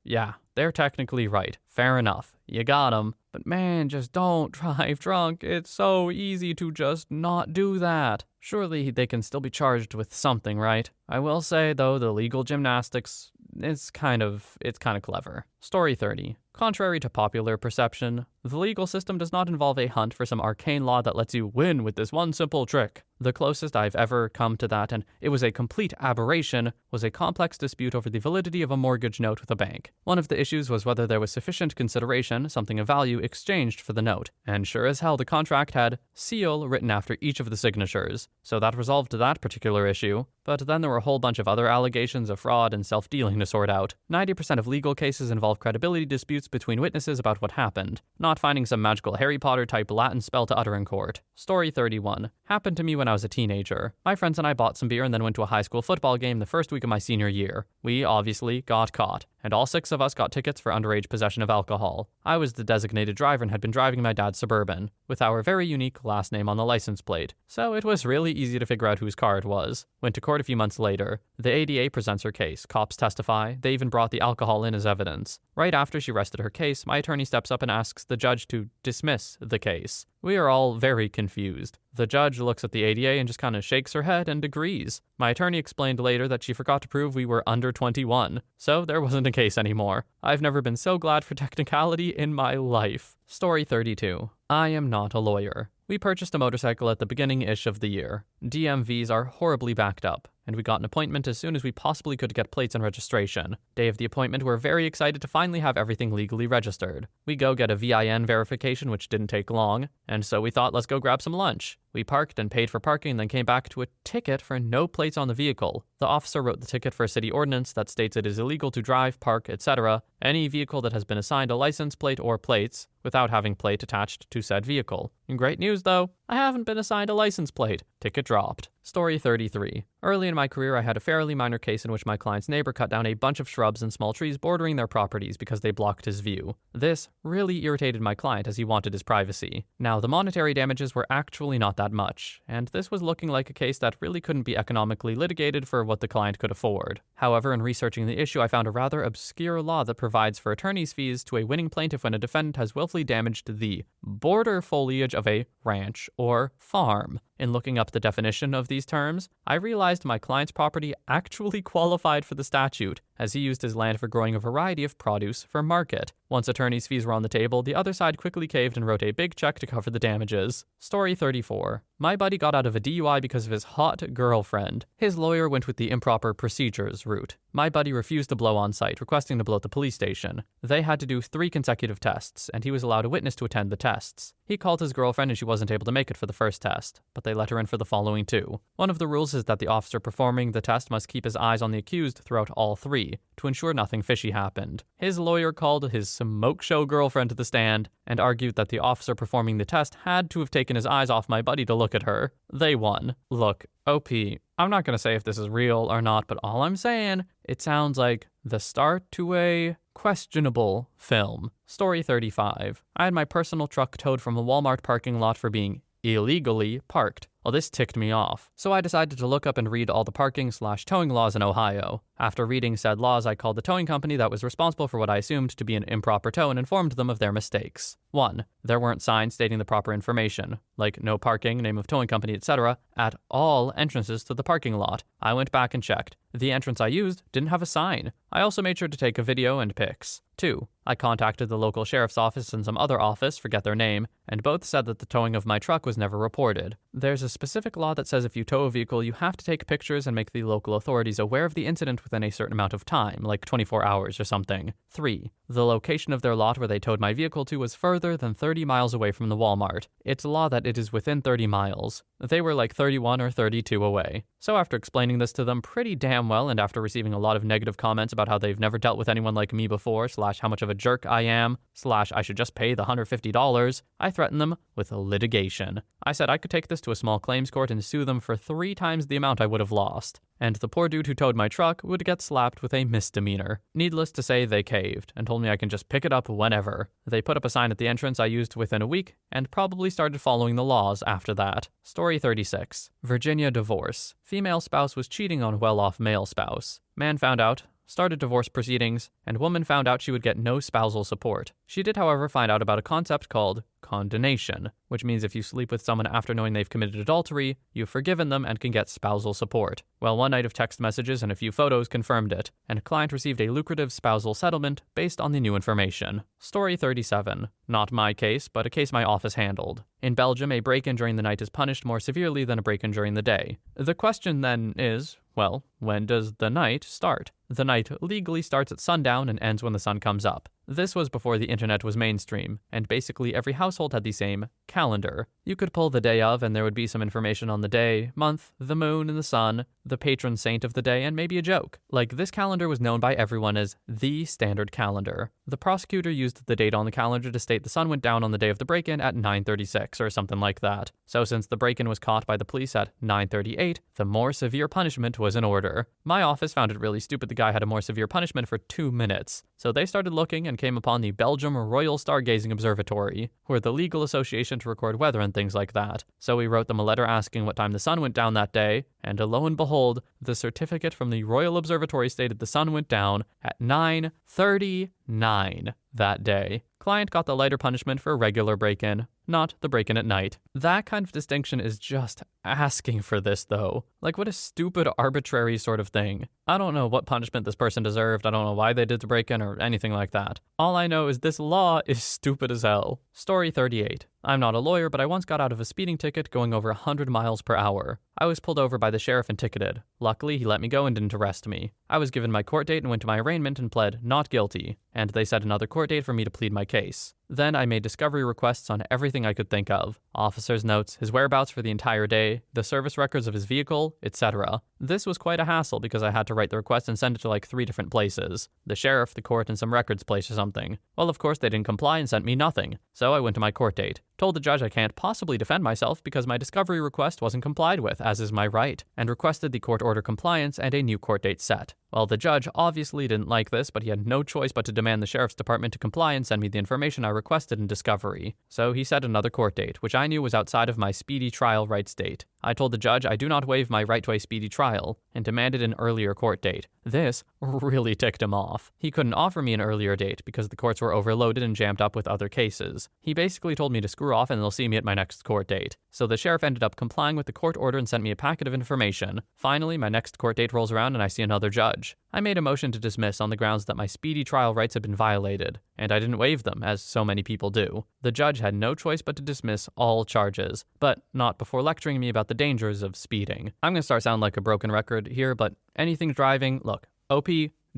Yeah, they're technically right. Fair enough. You got 'em. But man, just don't drive drunk. It's so easy to just not do that. Surely they can still be charged with something, right? I will say, though, the legal gymnastics, it's kind of clever. Story 30. Contrary to popular perception, the legal system does not involve a hunt for some arcane law that lets you win with this one simple trick. The closest I've ever come to that, and it was a complete aberration, was a complex dispute over the validity of a mortgage note with a bank. One of the issues was whether there was sufficient consideration, something of value, exchanged for the note. And sure as hell the contract had seal written after each of the signatures. So that resolved that particular issue. But then there were a whole bunch of other allegations of fraud and self-dealing to sort out. 90% of legal cases involve credibility disputes between witnesses about what happened, not finding some magical Harry Potter type Latin spell to utter in court. Story 31. Happened to me when I was a teenager. My friends and I bought some beer and then went to a high school football game the first week of my senior year. We obviously got caught, and all 6 of us got tickets for underage possession of alcohol. I was the designated driver and had been driving my dad's Suburban, with our very unique last name on the license plate, so it was really easy to figure out whose car it was. Went to court a few months later. The ADA presents her case, cops testify, they even brought the alcohol in as evidence. Right after she rested her case, my attorney steps up and asks the judge to dismiss the case. We are all very confused. The judge looks at the ADA and just kind of shakes her head and agrees. My attorney explained later that she forgot to prove we were under 21, so there wasn't a case anymore. I've never been so glad for technicality in my life. Story 32. I am not a lawyer. We purchased a motorcycle at the beginning-ish of the year. DMVs are horribly backed up, and we got an appointment as soon as we possibly could get plates and registration. Day of the appointment, we're very excited to finally have everything legally registered. We go get a VIN verification, which didn't take long, and so we thought let's go grab some lunch. We parked and paid for parking and then came back to a ticket for no plates on the vehicle. The officer wrote the ticket for a city ordinance that states it is illegal to drive, park, etc. any vehicle that has been assigned a license plate or plates without having plate attached to said vehicle. Great news though, I haven't been assigned a license plate. Ticket dropped. Story 33. Early in my career, I had a fairly minor case in which my client's neighbor cut down a bunch of shrubs and small trees bordering their properties because they blocked his view. This really irritated my client as he wanted his privacy. Now, the monetary damages were actually not that much, and this was looking like a case that really couldn't be economically litigated for what the client could afford. However, in researching the issue, I found a rather obscure law that provides for attorney's fees to a winning plaintiff when a defendant has willfully damaged the border foliage of a ranch or farm. In looking up the definition of these terms, I realized my client's property actually qualified for the statute, as he used his land for growing a variety of produce for market. Once attorney's fees were on the table, the other side quickly caved and wrote a big check to cover the damages. Story 34. My buddy got out of a DUI because of his hot girlfriend. His lawyer went with the improper procedures route. My buddy refused to blow on site, requesting to blow at the police station. They had to do 3 consecutive tests, and he was allowed a witness to attend the tests. He called his girlfriend and she wasn't able to make it for the first test, but they let her in for the following 2. One of the rules is that the officer performing the test must keep his eyes on the accused throughout all 3, to ensure nothing fishy happened. His lawyer called his smoke show girlfriend to the stand and argued that the officer performing the test had to have taken his eyes off my buddy to look at her. They won. Look, OP, I'm not going to say if this is real or not, but all I'm saying, it sounds like the start to a questionable film. Story 35. I had my personal truck towed from a Walmart parking lot for being illegally parked. Well, this ticked me off, so I decided to look up and read all the parking/towing laws in Ohio. After reading said laws, I called the towing company that was responsible for what I assumed to be an improper tow and informed them of their mistakes. 1. There weren't signs stating the proper information, like no parking, name of towing company, etc., at all entrances to the parking lot. I went back and checked. The entrance I used didn't have a sign. I also made sure to take a video and pics. 2. I contacted the local sheriff's office and some other office, forget their name, and both said that the towing of my truck was never reported. There's a specific law that says if you tow a vehicle, you have to take pictures and make the local authorities aware of the incident within a certain amount of time, like 24 hours or something. 3. The location of their lot where they towed my vehicle to was further than 30 miles away from the Walmart. It's law that it is within 30 miles. They were like 31 or 32 away. So after explaining this to them pretty damn well, and after receiving a lot of negative comments about how they've never dealt with anyone like me before, / how much of a jerk I am, / I should just pay the $150, I threatened them with litigation. I said I could take this to a small claims court and sue them for 3 times the amount I would have lost. And the poor dude who towed my truck would get slapped with a misdemeanor. Needless to say, they caved and told me I can just pick it up whenever. They put up a sign at the entrance I used within a week and probably started following the laws after that. Story 36. Virginia divorce. Female spouse was cheating on well-off male spouse. Man found out, started divorce proceedings, and woman found out she would get no spousal support. She did, however, find out about a concept called condonation, which means if you sleep with someone after knowing they've committed adultery, you've forgiven them and can get spousal support. Well, one night of text messages and a few photos confirmed it, and a client received a lucrative spousal settlement based on the new information. Story 37. Not my case, but a case my office handled. In Belgium, a break-in during the night is punished more severely than a break-in during the day. The question then is, well, when does the night start? The night legally starts at sundown and ends when the sun comes up. This was before the internet was mainstream, and basically every household had the same calendar. You could pull the day of, and there would be some information on the day, month, the moon and the sun, the patron saint of the day, and maybe a joke. Like, this calendar was known by everyone as the standard calendar. The prosecutor used the date on the calendar to state the sun went down on the day of the break-in at 9:36 or something like that. So since the break-in was caught by the police at 9:38, the more severe punishment was in order. My office found it really stupid the guy had a more severe punishment for 2 minutes. So they started looking and came upon the Belgium Royal Stargazing Observatory, who are the legal association to record weather and things like that. So we wrote them a letter asking what time the sun went down that day, and lo and behold, the certificate from the Royal Observatory stated the sun went down at 9:39 that day. Client got the lighter punishment for a regular break-in, not the break-in at night. That kind of distinction is just asking for this, though. Like, what a stupid, arbitrary sort of thing. I don't know what punishment this person deserved. I don't know why they did the break-in or anything like that. All I know is this law is stupid as hell. Story 38. I'm not a lawyer, but I once got out of a speeding ticket going over 100 miles per hour. I was pulled over by the sheriff and ticketed. Luckily, he let me go and didn't arrest me. I was given my court date and went to my arraignment and pled not guilty, and they set another court date for me to plead my case. Then I made discovery requests on everything I could think of. Officer's notes, his whereabouts for the entire day, the service records of his vehicle, etc. This was quite a hassle because I had to write the request and send it to like 3 different places. The sheriff, the court, and some records place or something. Well, of course, they didn't comply and sent me nothing. So I went to my court date. Told the judge I can't possibly defend myself because my discovery request wasn't complied with, as is my right, and requested the court order compliance and a new court date set. Well, the judge obviously didn't like this, but he had no choice but to demand the sheriff's department to comply and send me the information I requested in discovery. So he set another court date, which I knew was outside of my speedy trial rights date. I told the judge I do not waive my right to a speedy trial, and demanded an earlier court date. This really ticked him off. He couldn't offer me an earlier date because the courts were overloaded and jammed up with other cases. He basically told me to screw off and they'll see me at my next court date. So the sheriff ended up complying with the court order and sent me a packet of information. Finally, my next court date rolls around and I see another judge. I made a motion to dismiss on the grounds that my speedy trial rights had been violated, and I didn't waive them, as so many people do. The judge had no choice but to dismiss all charges, but not before lecturing me about the dangers of speeding. I'm gonna start sounding like a broken record here, but anything driving, look, OP,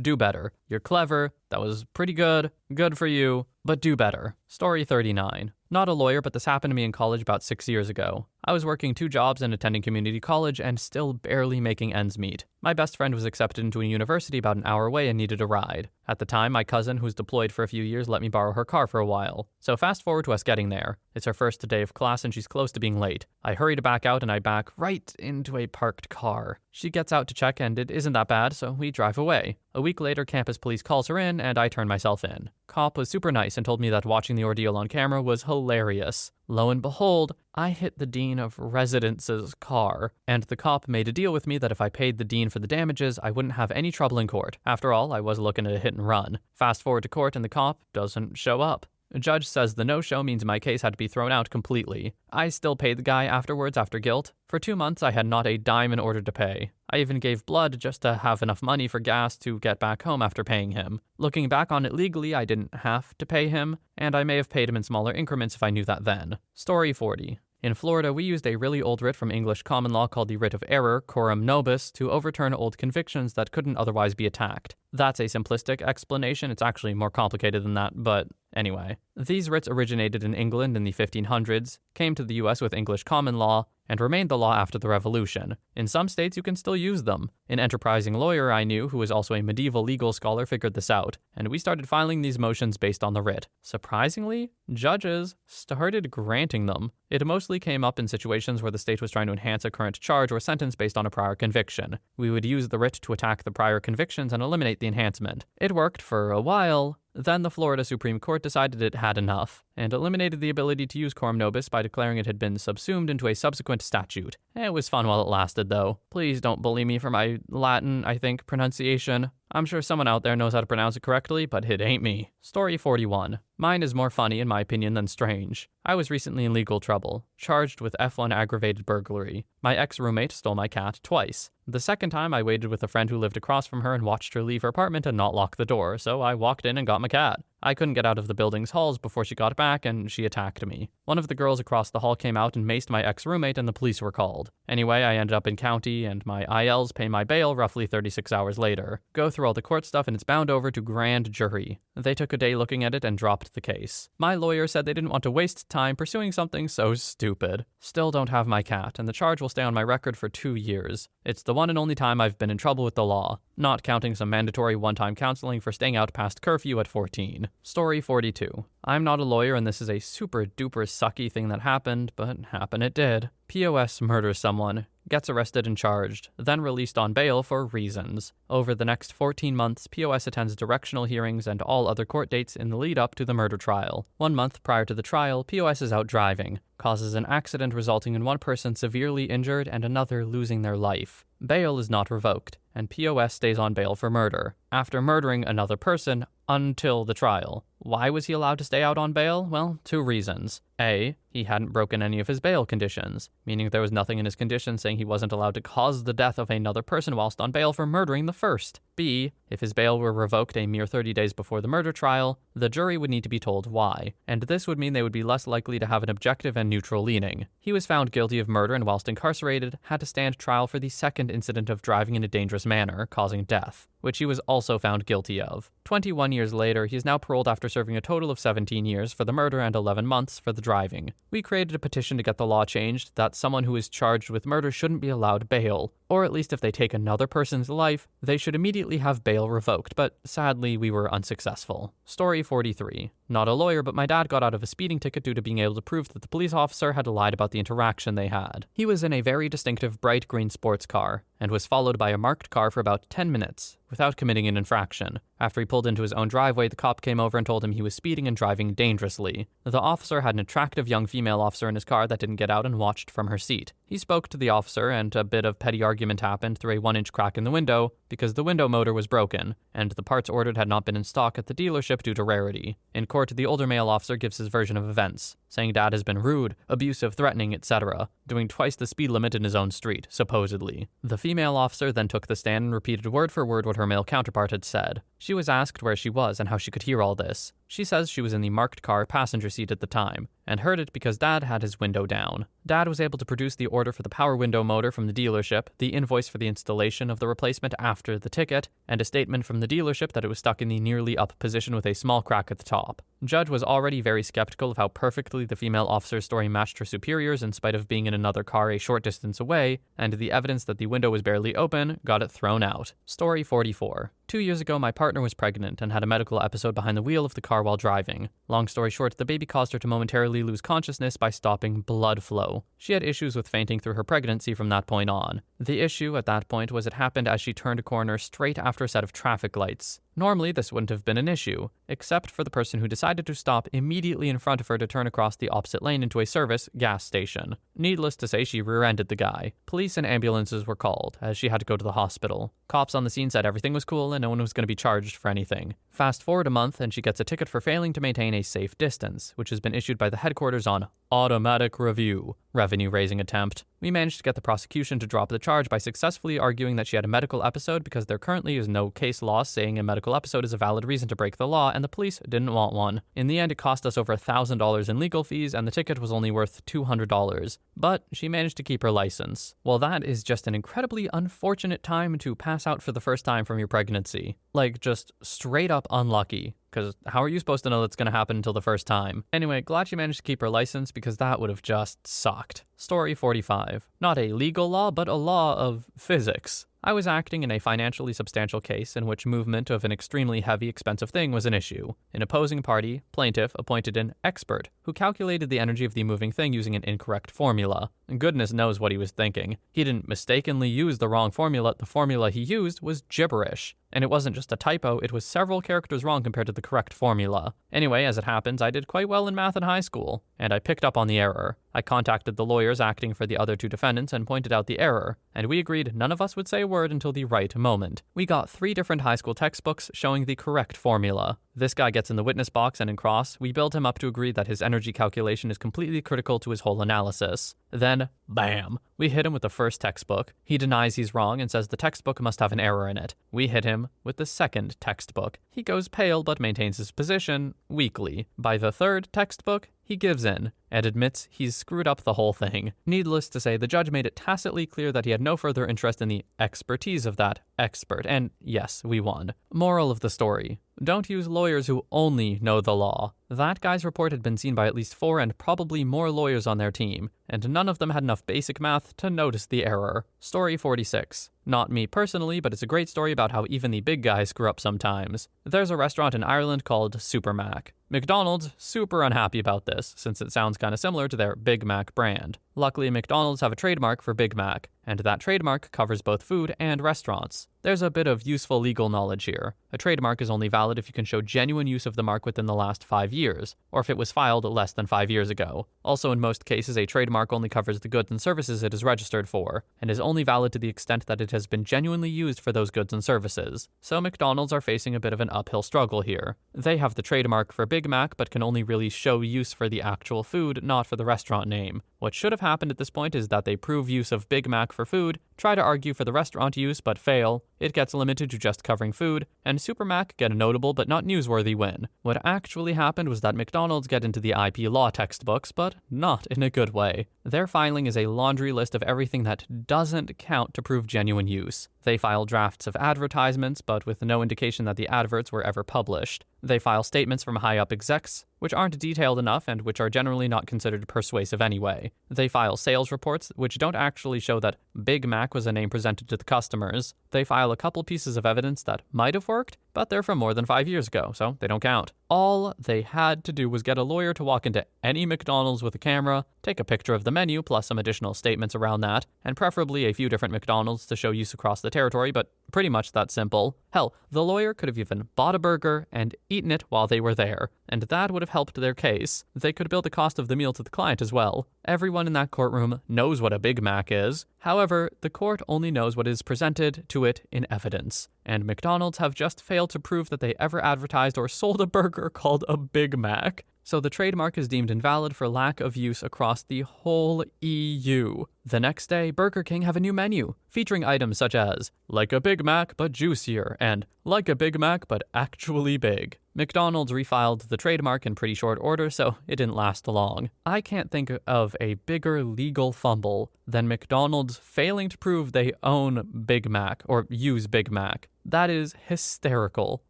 do better. You're clever, that was pretty good for you, but do better. Story 39. Not a lawyer, but this happened to me in college about 6 years ago. I was working 2 jobs and attending community college and still barely making ends meet. My best friend was accepted into a university about an hour away and needed a ride. At the time, my cousin, who's deployed for a few years, let me borrow her car for a while. So fast forward to us getting there. It's her first day of class and she's close to being late. I hurry to back out and I back right into a parked car. She gets out to check and it isn't that bad, so we drive away. A week later, campus police calls her in and I turn myself in. Cop was super nice and told me that watching the ordeal on camera was hilarious. Lo and behold, I hit the dean of residence's car, and the cop made a deal with me that if I paid the dean for the damages, I wouldn't have any trouble in court. After all, I was looking at a hit and run. Fast forward to court and the cop doesn't show up. A judge says the no-show means my case had to be thrown out completely. I still paid the guy afterwards after guilt. For 2 months, I had not a dime in order to pay. I even gave blood just to have enough money for gas to get back home after paying him. Looking back on it legally, I didn't have to pay him, and I may have paid him in smaller increments if I knew that then. Story 40. In Florida, we used a really old writ from English common law called the writ of error, coram nobis, to overturn old convictions that couldn't otherwise be attacked. That's a simplistic explanation. It's actually more complicated than that, but anyway. These writs originated in England in the 1500s, came to the US with English common law, and remained the law after the Revolution. In some states, you can still use them. An enterprising lawyer I knew, who was also a medieval legal scholar, figured this out, and we started filing these motions based on the writ. Surprisingly, judges started granting them. It mostly came up in situations where the state was trying to enhance a current charge or sentence based on a prior conviction. We would use the writ to attack the prior convictions and eliminate the enhancement. It worked for a while. Then the Florida Supreme Court decided it had enough, and eliminated the ability to use coram nobis by declaring it had been subsumed into a subsequent statute. It was fun while it lasted, though. Please don't bully me for my Latin, pronunciation. I'm sure someone out there knows how to pronounce it correctly, but it ain't me. Story 41. Mine is more funny, in my opinion, than strange. I was recently in legal trouble, charged with F1 aggravated burglary. My ex-roommate stole my cat twice. The second time, I waited with a friend who lived across from her and watched her leave her apartment and not lock the door, so I walked in and got my cat. I couldn't get out of the building's halls before she got back, and she attacked me. One of the girls across the hall came out and maced my ex-roommate, and the police were called. Anyway, I ended up in county, and my ILs pay my bail roughly 36 hours later. Go through all the court stuff, and it's bound over to grand jury. They took a day looking at it and dropped the case. My lawyer said they didn't want to waste time pursuing something so stupid. Still don't have my cat, and the charge will stay on my record for 2 years. It's the one and only time I've been in trouble with the law, not counting some mandatory one-time counseling for staying out past curfew at 14. Story 42. I'm not a lawyer, and this is a super duper sucky thing that happened, but happen it did. POS murders someone, gets arrested and charged, then released on bail for reasons. Over the next 14 months, POS attends directional hearings and all other court dates in the lead up to the murder trial. 1 month prior to the trial, POS is out driving, causes an accident resulting in one person severely injured and another losing their life. Bail is not revoked, and POS stays on bail for murder, after murdering another person until the trial. Why was he allowed to stay out on bail? Well, 2 reasons. A, he hadn't broken any of his bail conditions, meaning there was nothing in his conditions saying he wasn't allowed to cause the death of another person whilst on bail for murdering the first. B, if his bail were revoked a mere 30 days before the murder trial, the jury would need to be told why, and this would mean they would be less likely to have an objective and neutral leaning. He was found guilty of murder and whilst incarcerated, had to stand trial for the second incident of driving in a dangerous manner, causing death, which he was also found guilty of. 21 years later, he is now paroled after serving a total of 17 years for the murder and 11 months for the driving. We created a petition to get the law changed that someone who is charged with murder shouldn't be allowed bail, or at least if they take another person's life, they should immediately have bail revoked, but sadly we were unsuccessful. Story 43. Not a lawyer, but my dad got out of a speeding ticket due to being able to prove that the police officer had lied about the interaction they had. He was in a very distinctive bright green sports car, and was followed by a marked car for about 10 minutes, without committing an infraction. After he pulled into his own driveway, the cop came over and told him he was speeding and driving dangerously. The officer had an attractive young female officer in his car that didn't get out and watched from her seat. He spoke to the officer, and a bit of petty argument happened through a 1-inch crack in the window, because the window motor was broken, and the parts ordered had not been in stock at the dealership due to rarity. In court, the older male officer gives his version of events, saying Dad has been rude, abusive, threatening, etc., doing twice the speed limit in his own street, supposedly. The female officer then took the stand and repeated word for word what her male counterpart had said. She was asked where she was and how she could hear all this. She says she was in the marked car passenger seat at the time, and heard it because Dad had his window down. Dad was able to produce the order for the power window motor from the dealership, the invoice for the installation of the replacement after the ticket, and a statement from the dealership that it was stuck in the nearly up position with a small crack at the top. Judge was already very skeptical of how perfectly the female officer's story matched her superior's in spite of being in another car a short distance away, and the evidence that the window was barely open got it thrown out. Story 44. 2 years ago, my partner was pregnant and had a medical episode behind the wheel of the car while driving. Long story short, the baby caused her to momentarily lose consciousness by stopping blood flow. She had issues with fainting through her pregnancy from that point on. The issue at that point was it happened as she turned a corner straight after a set of traffic lights. Normally, this wouldn't have been an issue, except for the person who decided to stop immediately in front of her to turn across the opposite lane into a service gas station. Needless to say, she rear-ended the guy. Police and ambulances were called, as she had to go to the hospital. Cops on the scene said everything was cool and no one was going to be charged for anything. Fast forward a month and she gets a ticket for failing to maintain a safe distance, which has been issued by the headquarters on automatic review. revenue-raising attempt. We managed to get the prosecution to drop the charge by successfully arguing that she had a medical episode because there currently is no case law saying a medical episode is a valid reason to break the law, and the police didn't want one. In the end, it cost us over $1,000 in legal fees, and the ticket was only worth $200. But she managed to keep her license. Well, that is just an incredibly unfortunate time to pass out for the first time from your pregnancy. Like, just straight up unlucky. Because how are you supposed to know that's going to happen until the first time? Anyway, glad she managed to keep her license because that would have just sucked. Story 45. Not a legal law, but a law of physics. I was acting in a financially substantial case in which movement of an extremely heavy, expensive thing was an issue. An opposing party, plaintiff, appointed an expert who calculated the energy of the moving thing using an incorrect formula. And goodness knows what he was thinking. He didn't mistakenly use the wrong formula. The formula he used was gibberish. And it wasn't just a typo, it was several characters wrong compared to the correct formula. Anyway, as it happens, I did quite well in math in high school, and I picked up on the error. I contacted the lawyers acting for the other two defendants and pointed out the error, and we agreed none of us would say a word until the right moment. We got 3 different high school textbooks showing the correct formula. This guy gets in the witness box, and in cross, we build him up to agree that his energy calculation is completely critical to his whole analysis. Then, bam, we hit him with the first textbook. He denies he's wrong and says the textbook must have an error in it. We hit him with the second textbook. He goes pale but maintains his position weakly. By the third textbook, he gives in and admits he's screwed up the whole thing. Needless to say, the judge made it tacitly clear that he had no further interest in the expertise of that expert, and yes, we won. Moral of the story: don't use lawyers who only know the law. That guy's report had been seen by at least 4 and probably more lawyers on their team, and none of them had enough basic math to notice the error. Story 46. Not me personally, but it's a great story about how even the big guys screw up sometimes. There's a restaurant in Ireland called Super Mac. McDonald's super unhappy about this, since it sounds kind of similar to their Big Mac brand. Luckily, McDonald's have a trademark for Big Mac, and that trademark covers both food and restaurants. There's a bit of useful legal knowledge here. A trademark is only valid if you can show genuine use of the mark within the last 5 years, or if it was filed less than 5 years ago. Also, in most cases, a trademark only covers the goods and services it is registered for, and is only valid to the extent that it has been genuinely used for those goods and services. So McDonald's are facing a bit of an uphill struggle here. They have the trademark for Big Mac, but can only really show use for the actual food, not for the restaurant name. What should have happened at this point is that they prove use of Big Mac for food, try to argue for the restaurant use but fail, it gets limited to just covering food, and Super Mac get a notable but not newsworthy win. What actually happened was that McDonald's get into the IP law textbooks, but not in a good way. Their filing is a laundry list of everything that doesn't count to prove genuine use. They file drafts of advertisements, but with no indication that the adverts were ever published. They file statements from high-up execs, which aren't detailed enough and which are generally not considered persuasive anyway. They file sales reports, which don't actually show that Big Mac was a name presented to the customers. They file a couple pieces of evidence that might have worked, but they're from more than 5 years ago, so they don't count. All they had to do was get a lawyer to walk into any McDonald's with a camera, take a picture of the menu plus some additional statements around that, and preferably a few different McDonald's to show use across the territory, but pretty much that simple. Hell, the lawyer could have even bought a burger and eaten it while they were there, and that would have helped their case. They could bill the cost of the meal to the client as well. Everyone in that courtroom knows what a Big Mac is. However, the court only knows what is presented to it in evidence, and McDonald's have just failed to prove that they ever advertised or sold a burger called a Big Mac. So the trademark is deemed invalid for lack of use across the whole EU. The next day, Burger King have a new menu, featuring items such as, like a Big Mac but juicier, and like a Big Mac but actually big. McDonald's refiled the trademark in pretty short order, so it didn't last long. I can't think of a bigger legal fumble than McDonald's failing to prove they own Big Mac, or use Big Mac. That is hysterical.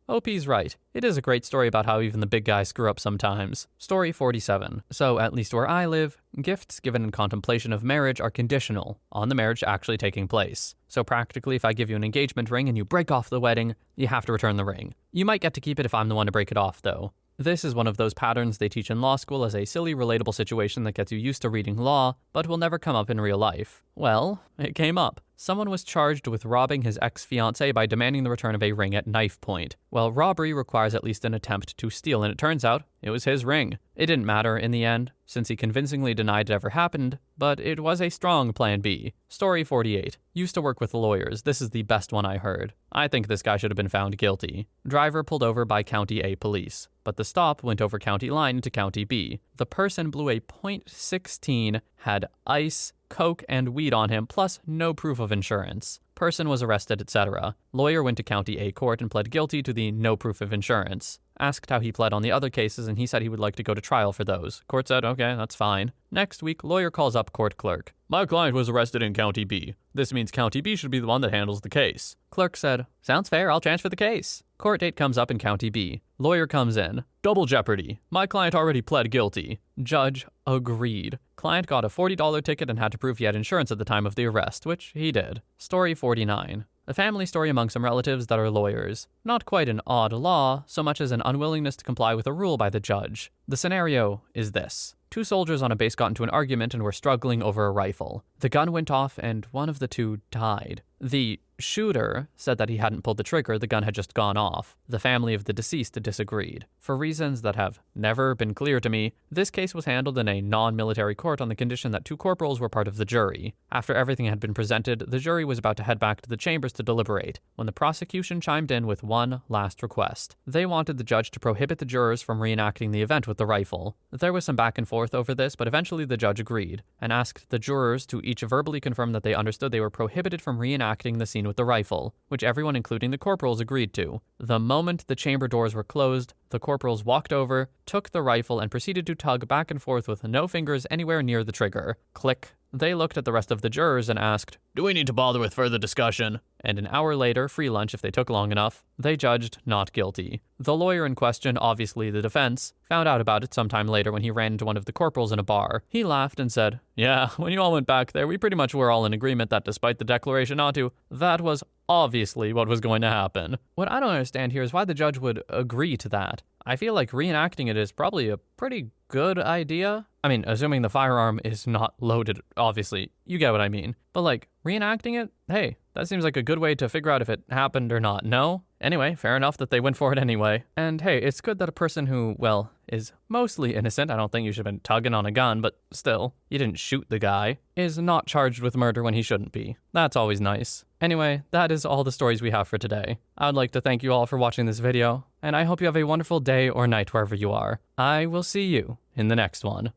OP's right. It is a great story about how even the big guys screw up sometimes. Story 47. So, at least where I live, gifts given in contemplation of marriage are conditional on the marriage actually taking place. So practically, if I give you an engagement ring and you break off the wedding, you have to return the ring. You might get to keep it if I'm the one to break it off, though. This is one of those patterns they teach in law school as a silly, relatable situation that gets you used to reading law, but will never come up in real life. well, it came up. Someone was charged with robbing his ex-fiancée by demanding the return of a ring at knife point. Well, robbery requires at least an attempt to steal, and it turns out it was his ring. It didn't matter in the end, since he convincingly denied it ever happened, but it was a strong plan B. Story 48. Used to work with lawyers. This is the best one I heard. I think this guy should have been found guilty. Driver pulled over by County A police, but the stop went over county line to County B. The person blew a .16, had ice, coke, and weed on him, plus no proof of insurance. Person was arrested, etc. Lawyer went to County A court and pled guilty to the no proof of insurance. Asked how he pled on the other cases, and he said he would like to go to trial for those. Court said, okay, that's fine. Next week, lawyer calls up court clerk. My client was arrested in County B. This means County B should be the one that handles the case. Clerk said, sounds fair, I'll transfer the case. Court date comes up in County B. Lawyer comes in. Double jeopardy. My client already pled guilty. Judge agreed. Client got a $40 ticket and had to prove he had insurance at the time of the arrest, which he did. Story 49. A family story among some relatives that are lawyers. Not quite an odd law, so much as an unwillingness to comply with a rule by the judge. The scenario is this. Two soldiers on a base got into an argument and were struggling over a rifle. The gun went off and one of the two died. The shooter said that he hadn't pulled the trigger, the gun had just gone off. The family of the deceased disagreed. For reasons that have never been clear to me, this case was handled in a non-military court on the condition that two corporals were part of the jury. After everything had been presented, the jury was about to head back to the chambers to deliberate, when the prosecution chimed in with one last request. They wanted the judge to prohibit the jurors from reenacting the event with the rifle. There was some back and forth over this, but eventually the judge agreed, and asked the jurors to each verbally confirm that they understood they were prohibited from reenacting the scene with the rifle, which everyone including the corporals agreed to. The moment the chamber doors were closed, the corporals walked over, took the rifle, and proceeded to tug back and forth with no fingers anywhere near the trigger. Click. They looked at the rest of the jurors and asked, do we need to bother with further discussion? And an hour later, free lunch if they took long enough, they judged not guilty. The lawyer in question, obviously the defense, found out about it sometime later when he ran into one of the corporals in a bar. He laughed and said, yeah, when you all went back there, we pretty much were all in agreement that despite the declaration not to, that was obviously what was going to happen. What I don't understand here is why the judge would agree to that. I feel like reenacting it is probably a pretty good idea. I mean, assuming the firearm is not loaded, obviously. You get what I mean. But like, reenacting it? Hey, that seems like a good way to figure out if it happened or not, no? Anyway, fair enough that they went for it anyway. And hey, it's good that a person who, well, is mostly innocent, I don't think you should have been tugging on a gun, but still, you didn't shoot the guy, is not charged with murder when he shouldn't be. That's always nice. Anyway, that is all the stories we have for today. I would like to thank you all for watching this video, and I hope you have a wonderful day or night wherever you are. I will see you in the next one.